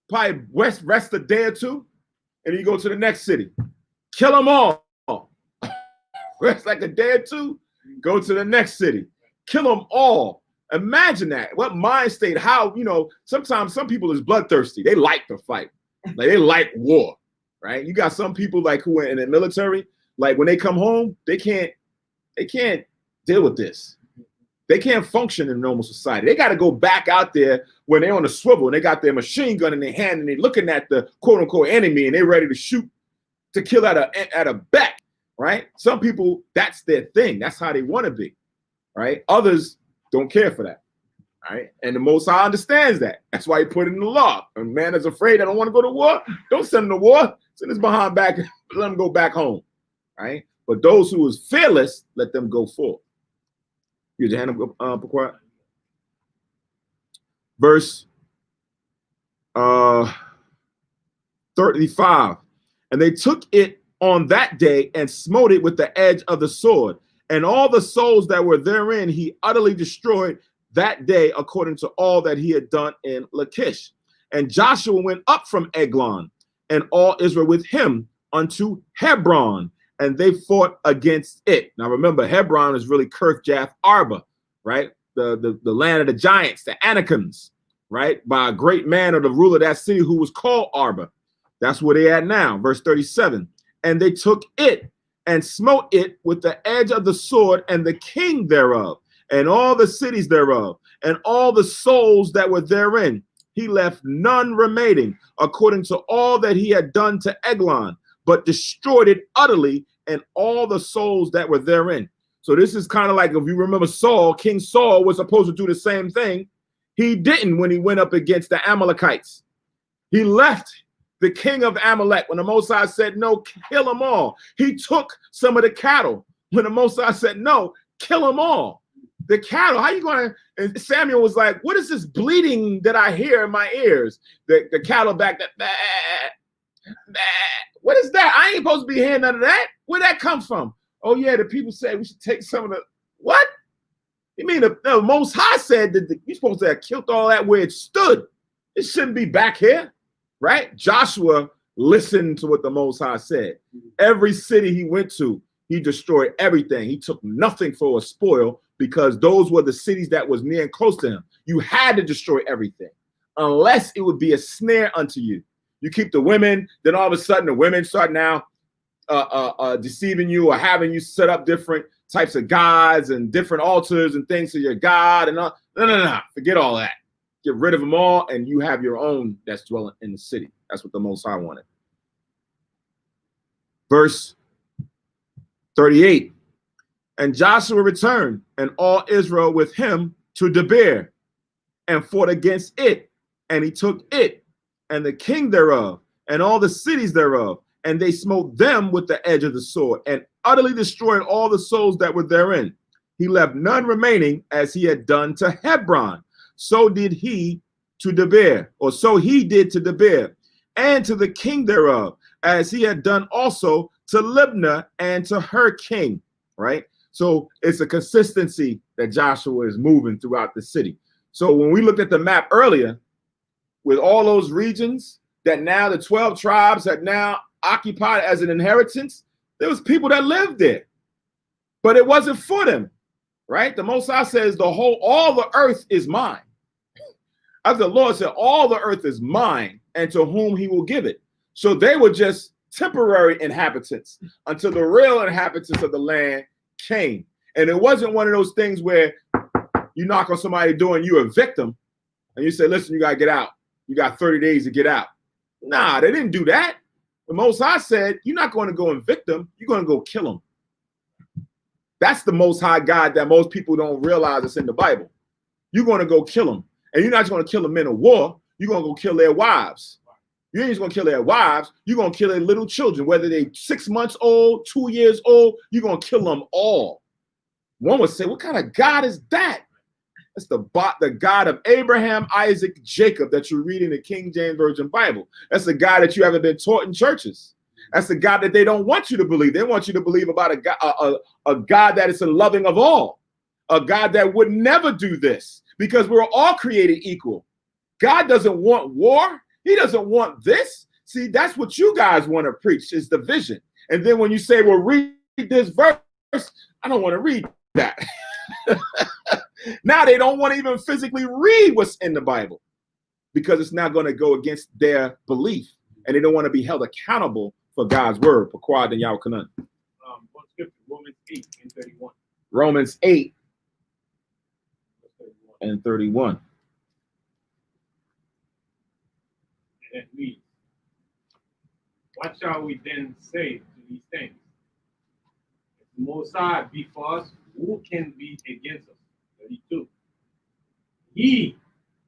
probably rest a day or two, and you go to the next city, kill them all, rest like a day or two, go to the next city, kill them all. Imagine that. What mind state, how, sometimes some people is bloodthirsty. They like to fight. Like they like war, right? You got some people like who are in the military, like when they come home, they can't deal with this. They can't function in normal society. They got to go back out there when they're on a swivel and they got their machine gun in their hand and they're looking at the quote unquote enemy and they're ready to shoot to kill at a bet, right? Some people, that's their thing. That's how they want to be, right? Others don't care for that, right? And the Most High understands that. That's why he put it in the law. A man is afraid, I don't want to go to war, don't send him to war. Send his behind back, let him go back home, right? But those who is fearless, let them go forth. Use your hand up, quiet. Verse 35. And they took it on that day and smote it with the edge of the sword. And all the souls that were therein he utterly destroyed that day, according to all that he had done in Lachish. And Joshua went up from Eglon, and all Israel with him, unto Hebron, and they fought against it. Now remember, Hebron is really Kirjath Arba, right? The land of the giants, the Anakims, right? By a great man or the ruler of that city who was called Arba. That's where they at now. Verse 37. And they took it and smote it with the edge of the sword, and the king thereof, and all the cities thereof, and all the souls that were therein. He left none remaining, according to all that he had done to Eglon, but destroyed it utterly, and all the souls that were therein. So this is kind of like, if you remember Saul, King Saul was supposed to do the same thing. He didn't when he went up against the Amalekites. He left the king of Amalek when the Most High said, no, kill them all. He took some of the cattle when the Most High said, no, kill them all. The cattle, how you going to, and Samuel was like, what is this bleeding that I hear in my ears? The cattle back, that, bah, bah. What is that? I ain't supposed to be hearing none of that. Where'd that come from? Oh yeah, the people said we should take some of the, what? You mean the Most High said that you're supposed to have killed all that where it stood. It shouldn't be back here, right? Joshua listened to what the Most High said. Every city he went to, he destroyed everything. He took nothing for a spoil, because those were the cities that was near and close to him. You had to destroy everything, unless it would be a snare unto you. You keep the women, then all of a sudden the women start now deceiving you or having you set up different types of gods and different altars and things to your God. And no. Forget all that. Get rid of them all, and you have your own that's dwelling in the city. That's what the Most High wanted. Verse 38. And Joshua returned, and all Israel with him to Debir, and fought against it, and he took it, and the king thereof, and all the cities thereof, and they smote them with the edge of the sword, and utterly destroyed all the souls that were therein. He left none remaining, as he had done to Hebron. So did he to Debir, or so he did to Debir, and to the king thereof, as he had done also to Libnah and to her king. Right? So it's a consistency that Joshua is moving throughout the city. So when we looked at the map earlier, with all those regions that now the 12 tribes had now occupied as an inheritance, there was people that lived there, but it wasn't for them, right? The Most High says all the earth is mine. As the Lord said, all the earth is mine, and to whom he will give it. So they were just temporary inhabitants until the real inhabitants of the land came. And it wasn't one of those things where you knock on somebody's door and you're a victim and you say, listen, you got to get out. You got 30 days to get out. Nah, they didn't do that. The Most High said, you're not going to go and victim. You're going to go kill them. That's the Most High God that most people don't realize is in the Bible. You're going to go kill them. And you're not just going to kill the men of war. You're going to go kill their wives. You ain't just going to kill their wives. You're going to kill their little children, whether they're 6 months old, 2 years old. You're going to kill them all. One would say, what kind of God is that? That's the God of Abraham, Isaac, Jacob that you read in the King James Version Bible. That's the God that you haven't been taught in churches. That's the God that they don't want you to believe. They want you to believe about a God that is a loving of all, a God that would never do this because we're all created equal. God doesn't want war. He doesn't want this. See, that's what you guys want to preach is division. And then when you say, well, read this verse, I don't want to read that. Now they don't want to even physically read what's in the Bible because it's not going to go against their belief. And they don't want to be held accountable for God's word. One scripture, Romans 8 and 31. Romans 8 and 31. And it reads, what shall we then say to these things? If the Most High be for us, who can be against us? 32. He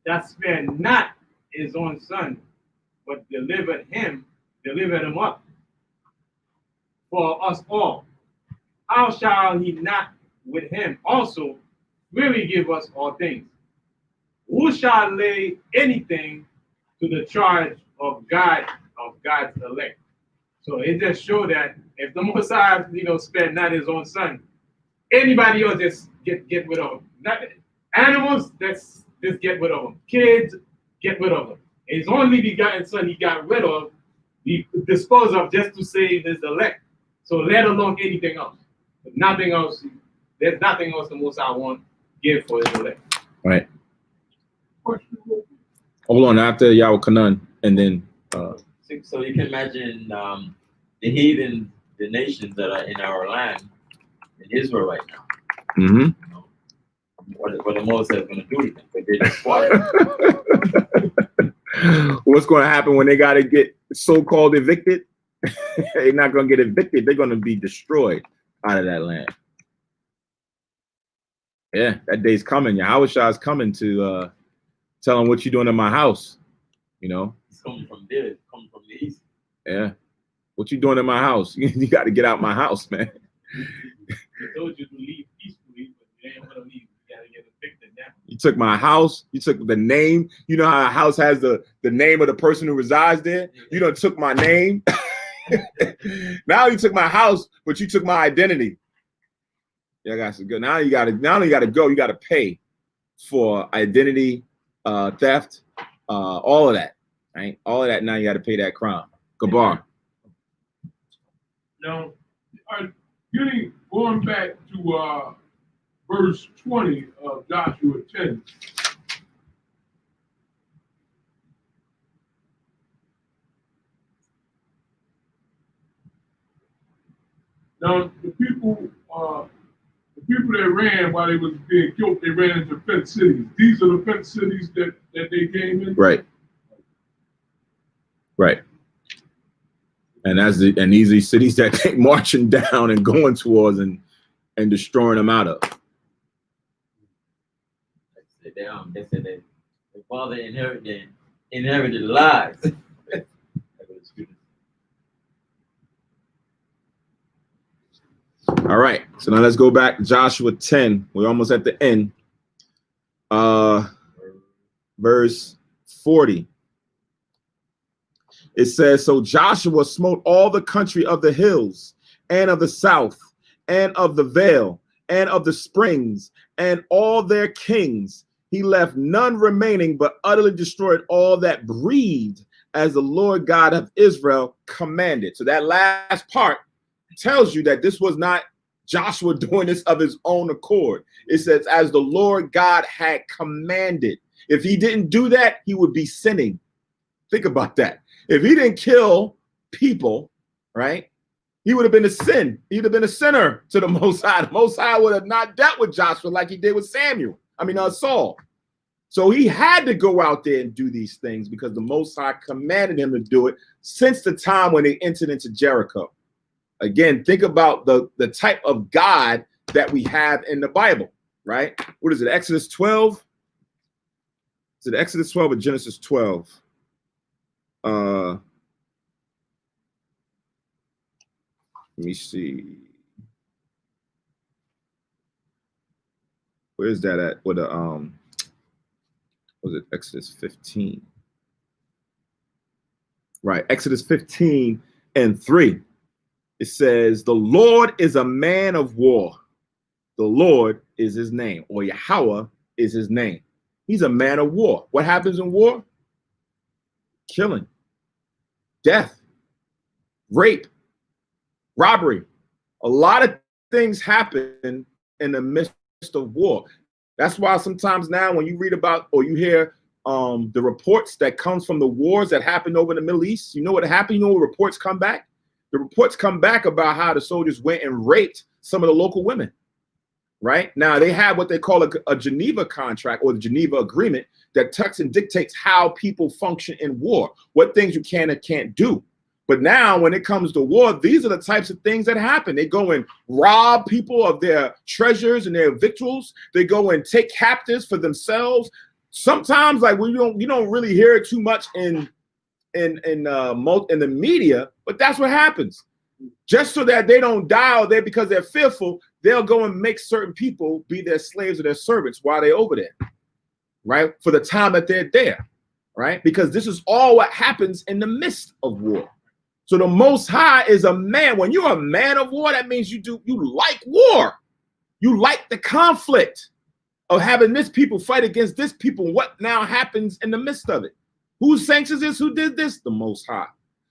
that spared not his own son, but delivered him up for us all. How shall he not with him also really give us all things? Who shall lay anything to the charge of God's elect? So it just showed that if the Most High, spared not his own son, anybody else just get rid of him. Not animals, just get rid of them. Kids, get rid of them. His only begotten son he got rid of, he disposed of just to save his elect. So let alone anything else. But nothing else, there's nothing else the Most High won't give for his elect. Right. Hold on, after Yahweh Kanan, and then So you can imagine the heathen, the nations that are in our land, in Israel right now. mm-hmm. What the Moses is going to do to them? But they're just quiet. What's going to happen when they got to get so-called evicted? They're not going to get evicted. They're going to be destroyed out of that land. Yeah, that day's coming. Yahweh Shah is coming to tell them what you're doing in my house. It's coming from there. It's coming from the east. Yeah. What you doing in my house? You got to get out my house, man. I told you to leave peacefully, but you ain't going to leave. You got to get evicted now. You took my house. You took the name. You know how a house has the name of the person who resides there? You done took my name. Now you took my house, but you took my identity. Yeah, guys, good. Now you got to go. You got to pay for identity theft, all of that, right? All of that. Now you got to pay that crime. Gabar. Now, going back to verse 20 of Joshua 10. Now, the people that ran while they was being killed, they ran into fenced cities. These are the fenced cities that they came in. Right. Right. And and these are cities that they marching down and going towards and destroying them out of. They said that the father inherited lies. All right, so now let's go back to Joshua 10. We're almost at the end. Verse 40. It says, so Joshua smote all the country of the hills and of the south and of the vale and of the springs and all their kings. He left none remaining, but utterly destroyed all that breathed, as the Lord God of Israel commanded. So that last part tells you that this was not Joshua doing this of his own accord. It says, as the Lord God had commanded. If he didn't do that, he would be sinning. Think about that. If he didn't kill people, right, he would have been a sin. He'd have been a sinner to the Most High. The Most High would have not dealt with Joshua like he did with Saul. So he had to go out there and do these things because the Most High commanded him to do it since the time when they entered into Jericho. Again, think about the type of God that we have in the Bible, right? What is it, Exodus 12? Is it Exodus 12 or Genesis 12? Let me see. Where is that at? What was it Exodus 15? Right, Exodus 15 and 3. It says, the Lord is a man of war. The Lord is his name, or Yahweh is his name. He's a man of war. What happens in war? Killing, death, rape, robbery. A lot of things happen in the midst of war. That's why sometimes now when you read about or you hear the reports that comes from the wars that happened over in the Middle East, you know what happened? You know what reports come back? The reports come back about how the soldiers went and raped some of the local women, right? Now, they have what they call a Geneva contract or the Geneva Agreement that tucks and dictates how people function in war, what things you can and can't do. But now when it comes to war, these are the types of things that happen. They go and rob people of their treasures and their victuals. They go and take captives for themselves. Sometimes, like you don't really hear it too much in the media, but that's what happens. Just so that they don't die out there because they're fearful, they'll go and make certain people be their slaves or their servants while they're over there, right? For the time that they're there, right? Because this is all what happens in the midst of war. So the Most High is a man. When you're a man of war, that means you like war. You like the conflict of having this people fight against this people. What now happens in the midst of it? Who sanctions this? Who did this? The Most High.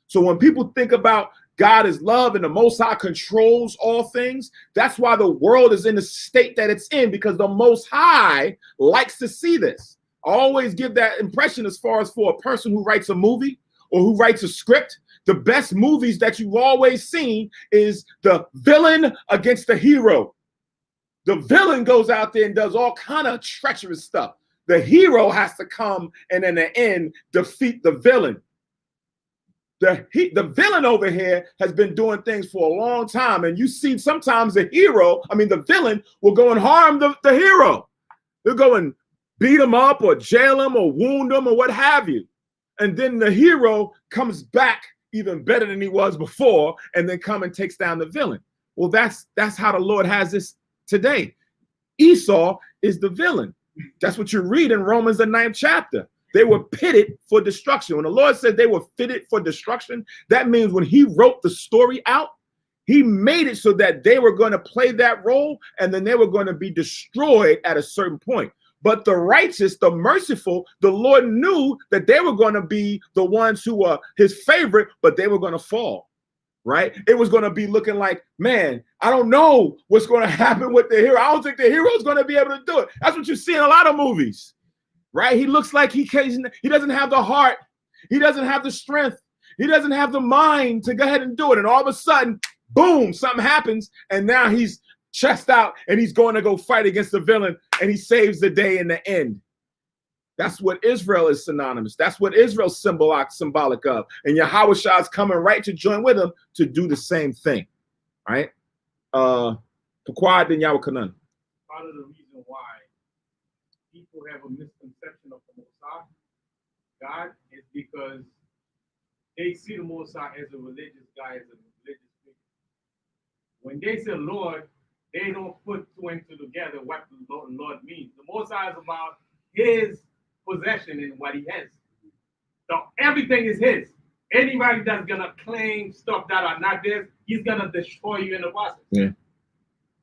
So when people think about God is love and the Most High controls all things, that's why the world is in the state that it's in, because the Most High likes to see this. I always give that impression as far as for a person who writes a movie or who writes a script. The best movies that you've always seen is the villain against the hero. The villain goes out there and does all kind of treacherous stuff. The hero has to come and in the end defeat the villain. The villain over here has been doing things for a long time, and you see sometimes the villain will go and harm the hero. They'll go and beat him up or jail him or wound him or what have you. And then the hero comes back even better than he was before, and then come and takes down the villain. Well, that's how the Lord has this today. Esau is the villain. That's what you read in Romans the 9th chapter. They were pitted for destruction. When the Lord said they were fitted for destruction, that means when he wrote the story out, he made it so that they were going to play that role and then they were going to be destroyed at a certain point. But the righteous, the merciful, the Lord knew that they were going to be the ones who were his favorite, but they were going to fall, right? It was going to be looking like, man, I don't know what's going to happen with the hero. I don't think the hero is going to be able to do it. That's what you see in a lot of movies, right? He looks like he doesn't have the heart. He doesn't have the strength. He doesn't have the mind to go ahead and do it. And all of a sudden, boom, something happens. And now he's chest out and he's going to go fight against the villain, and he saves the day in the end. That's what Israel is synonymous. That's what Israel's symbolic of. And Yahweh Shah is coming right to join with him to do the same thing. Right? Pequod then Yahweh Kanan. Part of the reason why people have a misconception of the Most High God is because they see the Most High as a religious guy, as a religious figure. When they say Lord, they don't put two and two together what the Lord means. The Most High is about his possession and what he has. So everything is his. Anybody that's gonna claim stuff that are not theirs, he's gonna destroy you in the process. Yeah.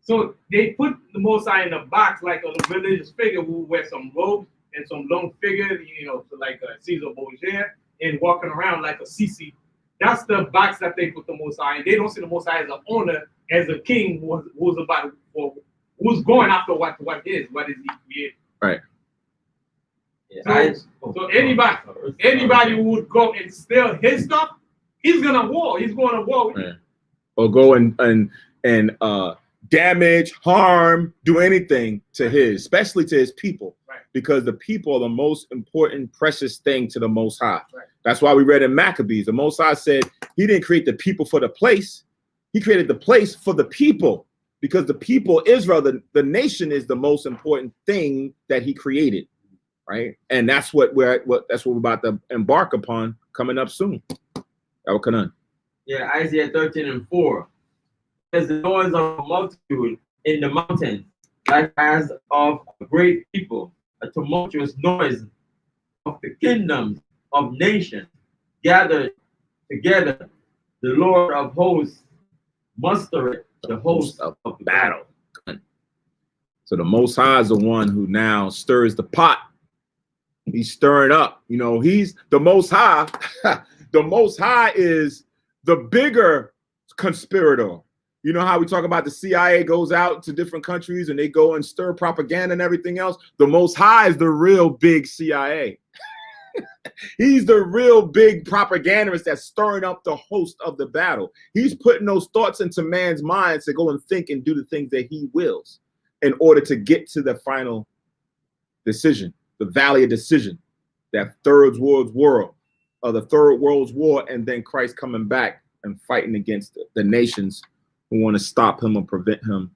So they put the Most High in a box like a religious figure who wears some robes and some long figure, so like Caesar Borgia, and walking around like a Sisi. That's the box that they put the Most High in. They don't see the Most High as an owner, as a king who's going after what is he created. Right. Yeah, So anybody who would go and steal his stuff, he's gonna war. He's going to war with you. Or go and damage, harm, do anything to his, especially to his people. Right. Because the people are the most important, precious thing to the Most High. Right. That's why we read in Maccabees, the Most High said he didn't create the people for the place. He created the place for the people, because the people, Israel, the nation is the most important thing that he created. Right. And that's what we're about to embark upon coming up soon. Yeah, Isaiah 13:4. There's the noise of a multitude in the mountains, like as of a great people, a tumultuous noise of the kingdoms of nations gathered together. The Lord of hosts mustered the host of battle. So the Most High is the one who now stirs the pot. He's stirring up. He's the Most High. The Most High is the bigger conspirator. You know how we talk about the CIA goes out to different countries and they go and stir propaganda and everything else? The Most High is the real big CIA. He's the real big propagandist that's stirring up the host of the battle. He's putting those thoughts into man's minds to go and think and do the things that he wills in order to get to the final decision, the valley of decision, that third world's war, the third world's war, and then Christ coming back and fighting against the nations who want to stop him or prevent him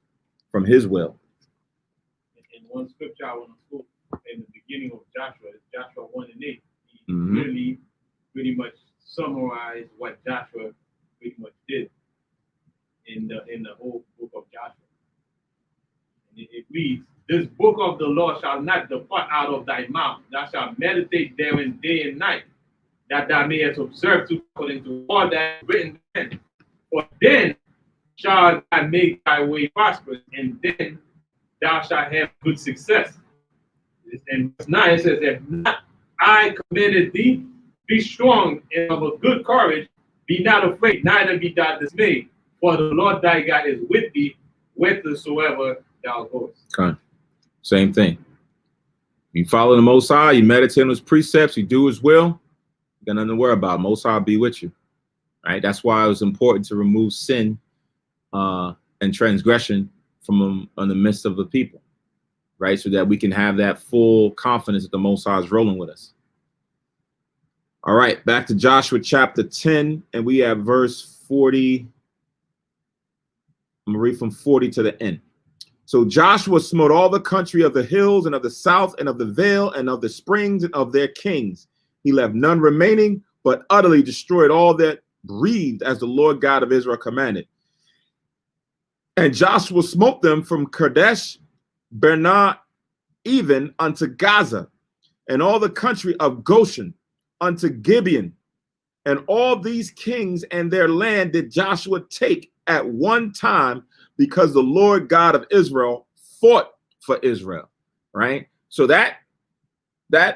from his will. In one scripture I want to quote in the beginning of Joshua, Joshua 1:8. He Mhm. really pretty much summarized what Joshua pretty much did in the whole book of Joshua. And it reads, "This book of the law shall not depart out of thy mouth. Thou shalt meditate therein day and night, that thou mayest observe to according to all that is written therein. For then shall thou make thy way prosperous, and then thou shalt have good success." And verse 9 it says, "If not I commanded thee, be strong and of a good courage, be not afraid, neither be thou dismayed, for the Lord thy God is with thee, whithersoever thou goest." Okay. Same thing. You follow the Most High, you meditate on his precepts, you do his will, you got nothing to worry about. Most High will be with you. Right? That's why it was important to remove sin and transgression from in the midst of the people. Right? So that we can have that full confidence that the Most High is rolling with us. All right, back to Joshua chapter 10, and we have verse 40. I'm gonna read from 40 to the end. So Joshua smote all the country of the hills and of the south and of the vale and of the springs and of their kings. He left none remaining, but utterly destroyed all that breathed, as the Lord God of Israel commanded. And Joshua smote them from Kadesh Barnea even unto Gaza, and all the country of Goshen unto Gibeon. And all these kings and their land did Joshua take at one time, because the Lord God of Israel fought for Israel. Right? So that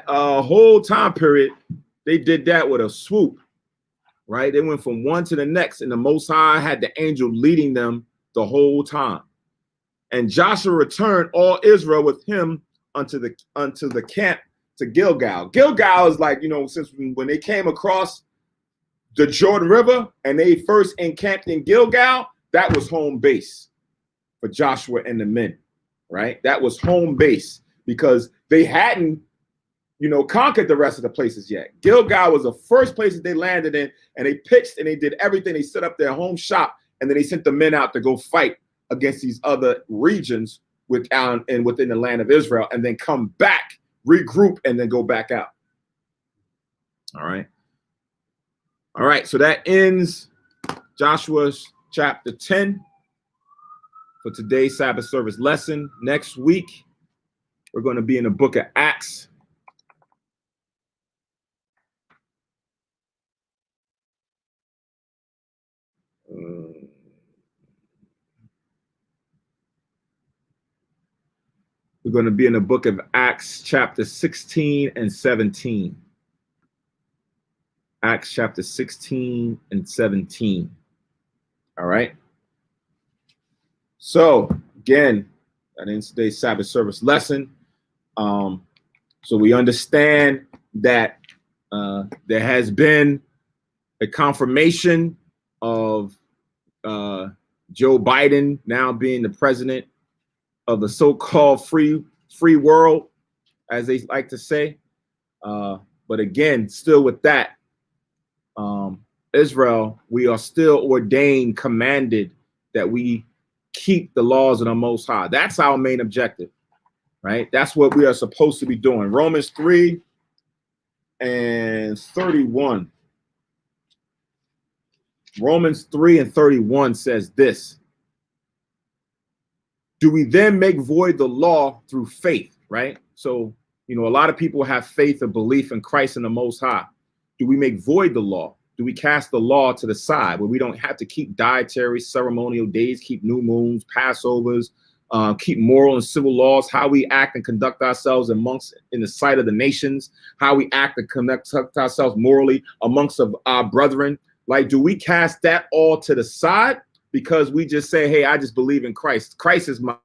whole time period, they did that with a swoop. Right? They went from one to the next, and the Most High had the angel leading them the whole time. And Joshua returned all Israel with him unto the camp to Gilgal. Gilgal is like, since when they came across the Jordan River and they first encamped in Gilgal, that was home base for Joshua and the men, right? That was home base, because they hadn't conquered the rest of the places yet. Gilgal was the first place that they landed in, and they pitched and they did everything. They set up their home shop, and then they sent the men out to go fight against these other regions within the land of Israel, and then come back, regroup, and then go back out. All right. So that ends Joshua chapter 10 for today's Sabbath service lesson. Next week, we're going to be in the book of Acts. We're going to be in the book of Acts chapter 16 and 17. Acts chapter 16 and 17. All right. So again, that ends today's Sabbath service lesson. So we understand that there has been a confirmation of Joe Biden now being the president of the so-called free world, as they like to say. But again, still with that, Israel, we are still ordained, commanded that we keep the laws of the Most High. That's our main objective, right? That's what we are supposed to be doing. Romans 3 and 31. Romans 3 and 31 says this. Do we then make void the law through faith, right? So, a lot of people have faith or belief in Christ and the Most High. Do we make void the law? Do we cast the law to the side where we don't have to keep dietary, ceremonial days, keep new moons, Passovers, keep moral and civil laws, how we act and conduct ourselves in the sight of the nations, how we act and conduct ourselves morally amongst our brethren? Like, do we cast that all to the side because we just say, hey, I just believe in Christ. Christ is my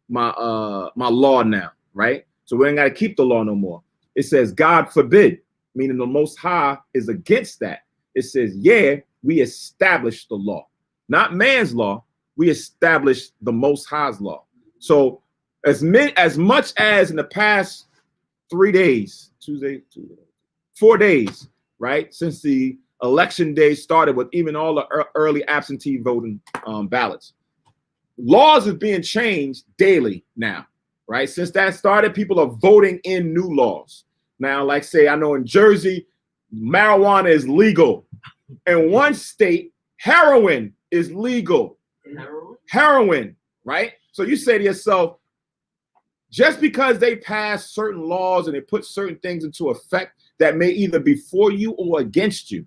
law now, right? So we ain't got to keep the law no more. It says, God forbid, meaning the Most High is against that. It says, yeah, we established the law, not man's law. We established the Most High's law. So as much as in the past 3 days, 4 days, right, since the election day started with even all the early absentee voting ballots, laws are being changed daily now, right? Since that started, people are voting in new laws. Now, like say, I know in Jersey, marijuana is legal. In one state, heroin is legal. Heroin, right? So you say to yourself, just because they pass certain laws and they put certain things into effect that may either be for you or against you,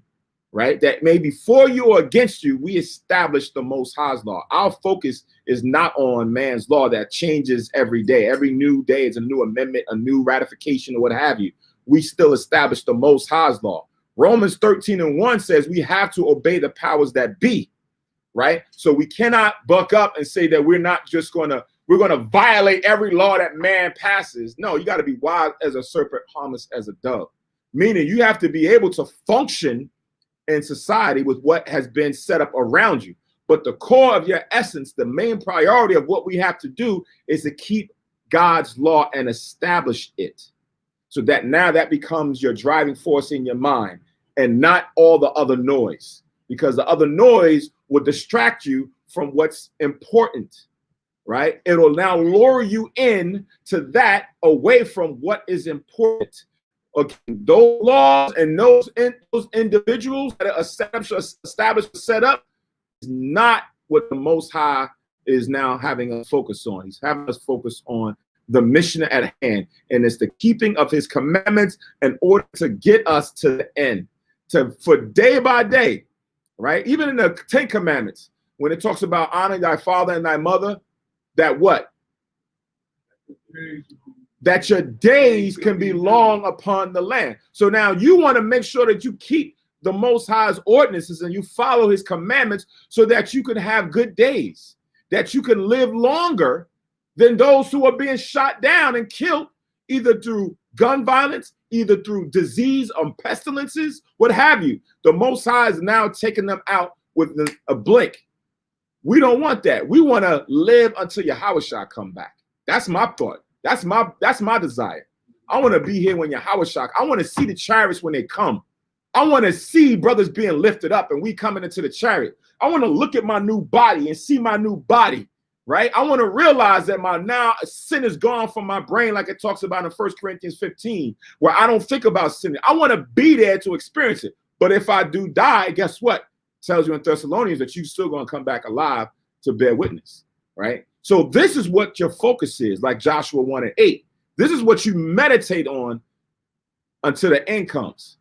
right? That may be for you or against you, we establish the Most High's law. Our focus is not on man's law that changes every day. Every new day is a new amendment, a new ratification, or what have you. We still establish the Most High's law. Romans 13 and 1 says we have to obey the powers that be, right? So we cannot buck up and say that we're going to violate every law that man passes. No, you got to be wise as a serpent, harmless as a dove. Meaning you have to be able to function in society with what has been set up around you. But the core of your essence, the main priority of what we have to do is to keep God's law and establish it. So that now that becomes your driving force in your mind and not all the other noise, because the other noise will distract you from what's important, right? It'll now lure you in to that away from what is important. Okay, those laws and those individuals that are established, set up is not what the Most High is now having us focus on. He's having us focus on the mission at hand, and it's the keeping of his commandments in order to get us to the end, for day by day, right? Even in the 10 Commandments, when it talks about honoring thy father and thy mother, that what? That your days can be long upon the land. So now you want to make sure that you keep the Most High's ordinances and you follow his commandments so that you can have good days, that you can live longer than those who are being shot down and killed, either through gun violence, either through disease or pestilences, what have you. The Most High is now taking them out with a blink. We don't want that. We want to live until Yahushua come back. That's my thought. That's my desire. I want to be here when Yahushua. I want to see the chariots when they come. I want to see brothers being lifted up and we coming into the chariot. I want to look at my new body and see my new body, right? I want to realize that my now sin is gone from my brain, like it talks about in 1 Corinthians 15, where I don't think about sin. I want to be there to experience it. But if I do die, guess what? It tells you in Thessalonians that you're still going to come back alive to bear witness, right? So this is what your focus is, like Joshua 1 and 8. This is what you meditate on until the end comes.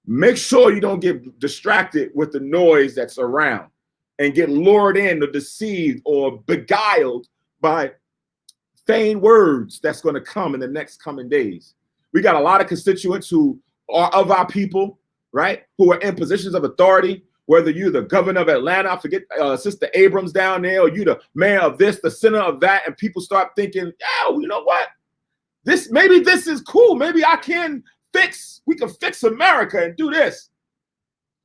Make sure you don't get distracted with the noise that's around and get lured in or deceived or beguiled by feigned words that's going to come in the next coming days. We got a lot of constituents who are of our people, right? Who are in positions of authority, whether you're the governor of Atlanta, I forget Sister Abrams down there, or you the mayor of this, the center of that, and people start thinking, yeah, you know what? Maybe this is cool. Maybe we can fix America and do this.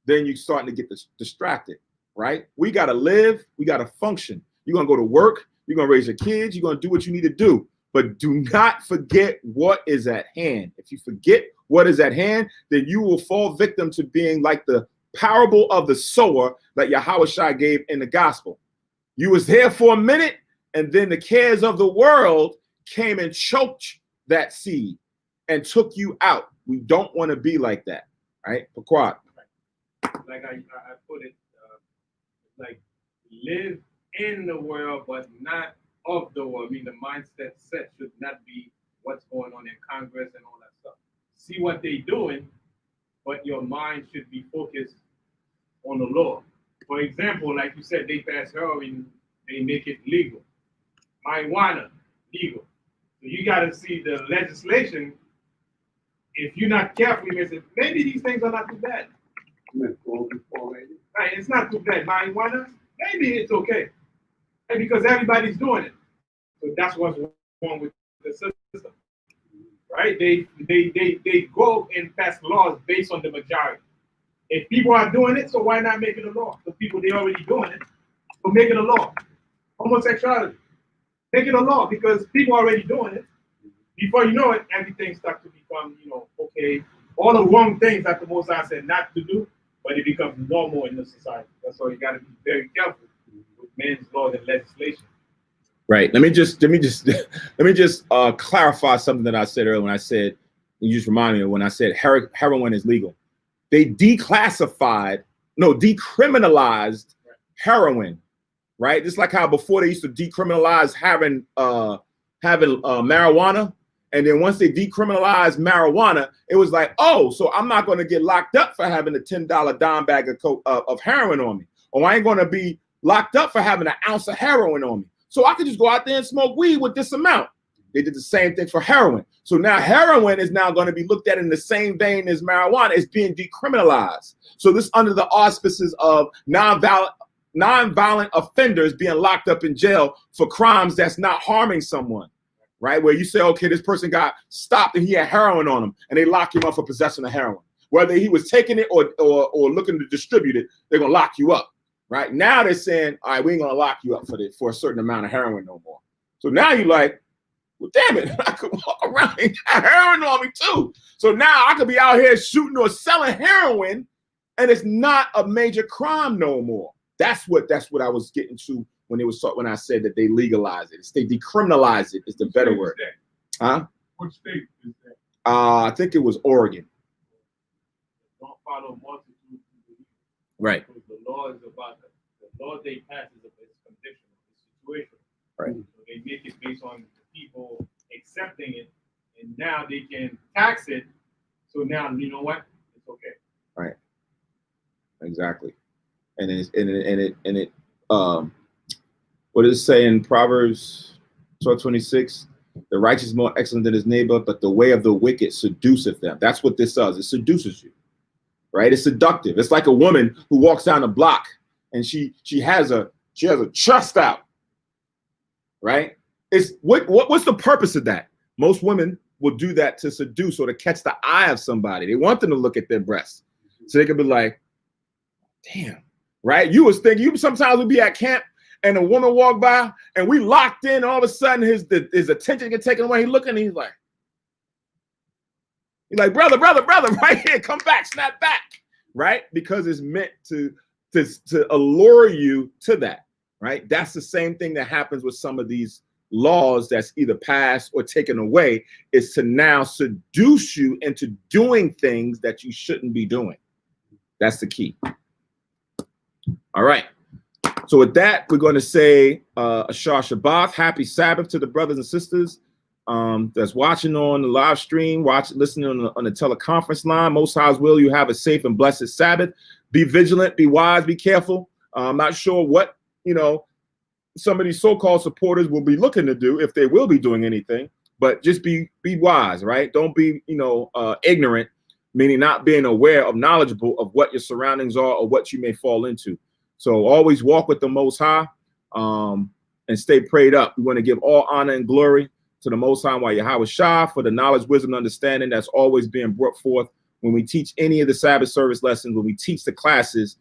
Then you're starting to get distracted, right? We got to live. We got to function. You're going to go to work. You're going to raise your kids. You're going to do what you need to do. But do not forget what is at hand. If you forget what is at hand, then you will fall victim to being like the parable of the sower that Yahushua gave in the gospel. You was there for a minute, and then the cares of the world came and choked that seed and took you out. We don't want to be like that, right? Paquad. Like I put it, like live in the world, but not of the world. I mean, the mindset set should not be what's going on in Congress and all that stuff. See what they're doing, but your mind should be focused on the law. For example, like you said, they pass heroin, they make it legal. Marijuana, legal. So you got to see the legislation. If you're not careful, you may say, maybe these things are not too bad. Right, it's not too bad. Marijuana, maybe it's okay. And because everybody's doing it. So that's what's wrong with the system. Right? They go and pass laws based on the majority. If people are doing it, so why not make it a law? The people, they already doing it. So make it a law. Homosexuality, make it a law because people are already doing it. Before you know it, everything starts to become, okay. All the wrong things that the Most High said not to do, but it becomes normal in the society. That's why you got to be very careful with men's laws and legislation. Right. Let me just clarify something that I said earlier when I said, you just reminded me of when I said heroin is legal. They decriminalized heroin, right? Just like how before they used to decriminalize having marijuana. And then once they decriminalized marijuana, it was like, oh, so I'm not going to get locked up for having a $10 dime bag of heroin on me. Or I ain't going to be locked up for having an ounce of heroin on me. So I could just go out there and smoke weed with this amount. They did the same thing for heroin. So now heroin is now going to be looked at in the same vein as marijuana. It's being decriminalized. So this under the auspices of nonviolent offenders being locked up in jail for crimes that's not harming someone. Right, where you say, okay, this person got stopped and he had heroin on him, and they lock him up for possession of heroin. Whether he was taking it or looking to distribute it, they're gonna lock you up. Right now, they're saying, all right, we ain't gonna lock you up for a certain amount of heroin no more. So now you're like, well, damn it, I could walk around and got heroin on me too. So now I could be out here shooting or selling heroin, and it's not a major crime no more. That's what I was getting to. When I said that they legalize it, they decriminalize it is the better word. Huh? What state is that? I think it was Oregon. Don't follow multitude. Right. Because the law is about the law they pass is conditional, it's situational. Right. So they make it based on the people accepting it, and now they can tax it. So now you know what? It's okay. Right. Exactly. And it what does it say in Proverbs 12:26? The righteous is more excellent than his neighbor, but the way of the wicked seduceth them. That's what this does. It seduces you, right? It's seductive. It's like a woman who walks down a block and she has a chest out, right? It's what's the purpose of that? Most women will do that to seduce or to catch the eye of somebody. They want them to look at their breasts, so they can be like, "Damn." Right? You was thinking, you sometimes would be at camp and a woman walk by and we locked in, all of a sudden his attention get taken away. He looking and he's like, You're like, brother, right here, come back, snap back, right? Because it's meant to allure you to that, right? That's the same thing that happens with some of these laws that's either passed or taken away, is to now seduce you into doing things that you shouldn't be doing. That's the key. All right. So with that, we're going to say Ashar Shabbat, happy Sabbath to the brothers and sisters that's watching on the live stream, listening on the teleconference line. Most High's will you have a safe and blessed Sabbath. Be vigilant, be wise, be careful. I'm not sure what, some of these so-called supporters will be looking to do, if they will be doing anything, but just be wise, right? Don't be, ignorant, meaning not being aware of knowledgeable of what your surroundings are or what you may fall into. So always walk with the Most High and stay prayed up. We want to give all honor and glory to the Most High while Yahweh Shah for the knowledge, wisdom, and understanding that's always being brought forth when we teach any of the Sabbath service lessons, when we teach the classes,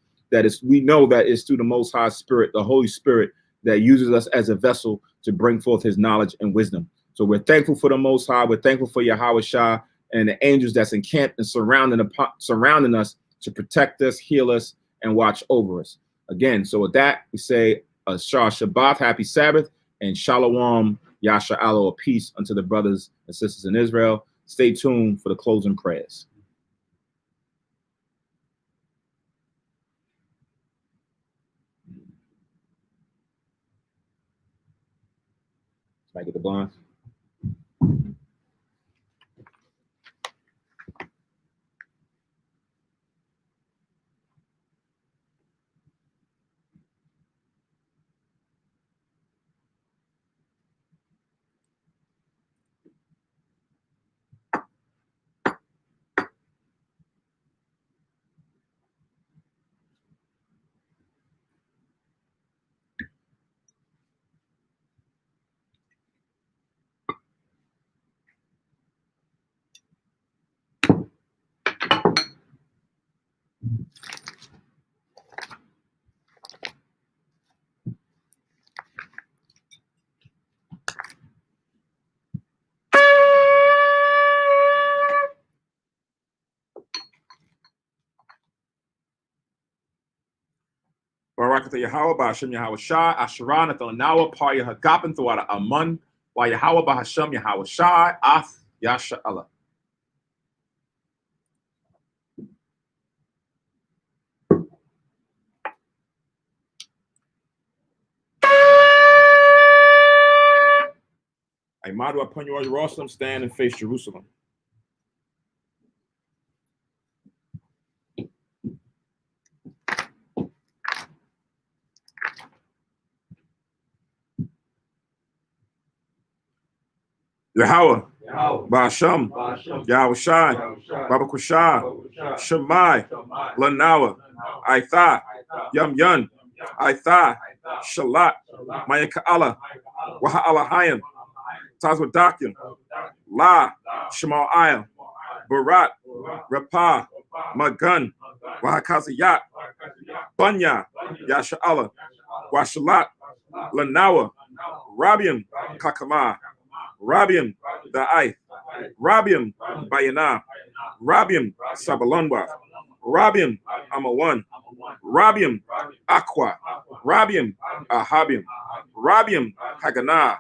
we know that it's through the Most High Spirit, the Holy Spirit, that uses us as a vessel to bring forth his knowledge and wisdom. So we're thankful for the Most High. We're thankful for Yahweh Shah and the angels that's encamped and surrounding us to protect us, heal us, and watch over us. Again, so with that, we say Ashar Shabbat, happy Sabbath, and Shalom, Yasha Alo, peace unto the brothers and sisters in Israel. Stay tuned for the closing prayers. Can I get the blinds? Barakatah Yahweh, Ba'ashem Yahweh Shai, Asheran, Athanawa, Par Yahagapan, Thawada Amun, Wa Yahweh, Ba'ashem Yahweh Shai, Ath Yasha Allah. Imadu upon yours, Jerusalem, stand and face Jerusalem. Yahweh, Ba'ashem, Yahweh Shai, Baba Kushai, Shemai, Lanawa, Aitha, Yum Yun, Aitha, Shalat, Mayaka Allah, Waha Allahayim, Tazwadakim, La, Shemal Ayam, Barat, Rapah, Magun, Wahakazayat, Bunya, Yasha Allah, Washalat, Lanawa, Rabiam, Kakama, Rabiam, Da'ai, Rabiam, Bayana, Rabiam, Sabalonwa, Rabiam, Amawan, Rabiam, Aqua, Rabiam, Ahabim, Rabiam, Haganah,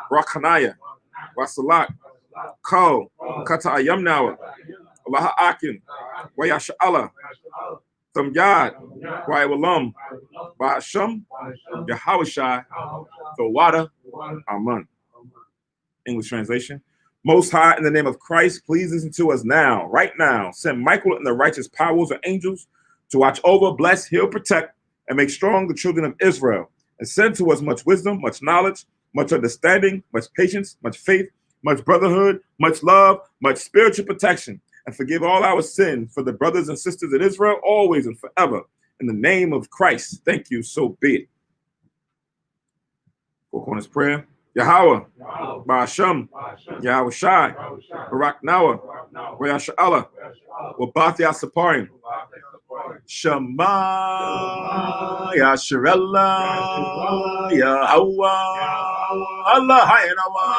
Rakanaya, Wasalat, Ko, Kata Ayamnawa, Allah Akin, Wayasha Allah, Thamyad, Wayawalam, Ba'asham, Yahawashai, Thawada, Aman. English translation. Most High, in the name of Christ, please listen to us now, right now. Send Michael and the righteous powers or angels to watch over, bless, heal, protect, and make strong the children of Israel. And send to us much wisdom, much knowledge, much understanding, much patience, much faith, much brotherhood, much love, much spiritual protection. And forgive all our sins for the brothers and sisters in Israel, always and forever. In the name of Christ, thank you, so be it. Four Corners Prayer. Yahweh, Ba'ashem, Yahweh Shai, Barak Nawa, Wayasha Allah, Wabath Yasaparim, Shema, Yasharella, Yahweh, Allah Hayanawa,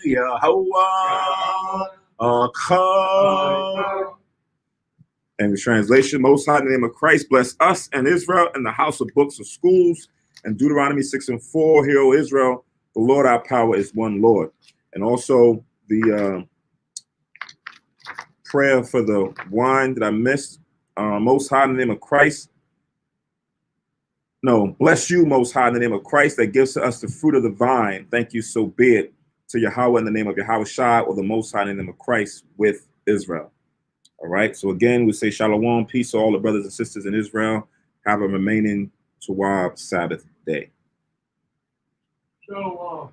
Yahweh, come. And the translation, Most High, in the name of Christ, bless us and Israel and the house of books and schools. And Deuteronomy 6:4, Hear, O Israel, the Lord our power is one Lord. And also the prayer for the wine that I missed. Most High, in the name of Christ. No, bless you, Most High, in the name of Christ, that gives to us the fruit of the vine. Thank you, so be it, to Yahweh in the name of Yahweh Shai, or the Most High in the name of Christ with Israel. All right. So again, we say shalom, peace to all the brothers and sisters in Israel. Have a remaining Tawab Sabbath day. So,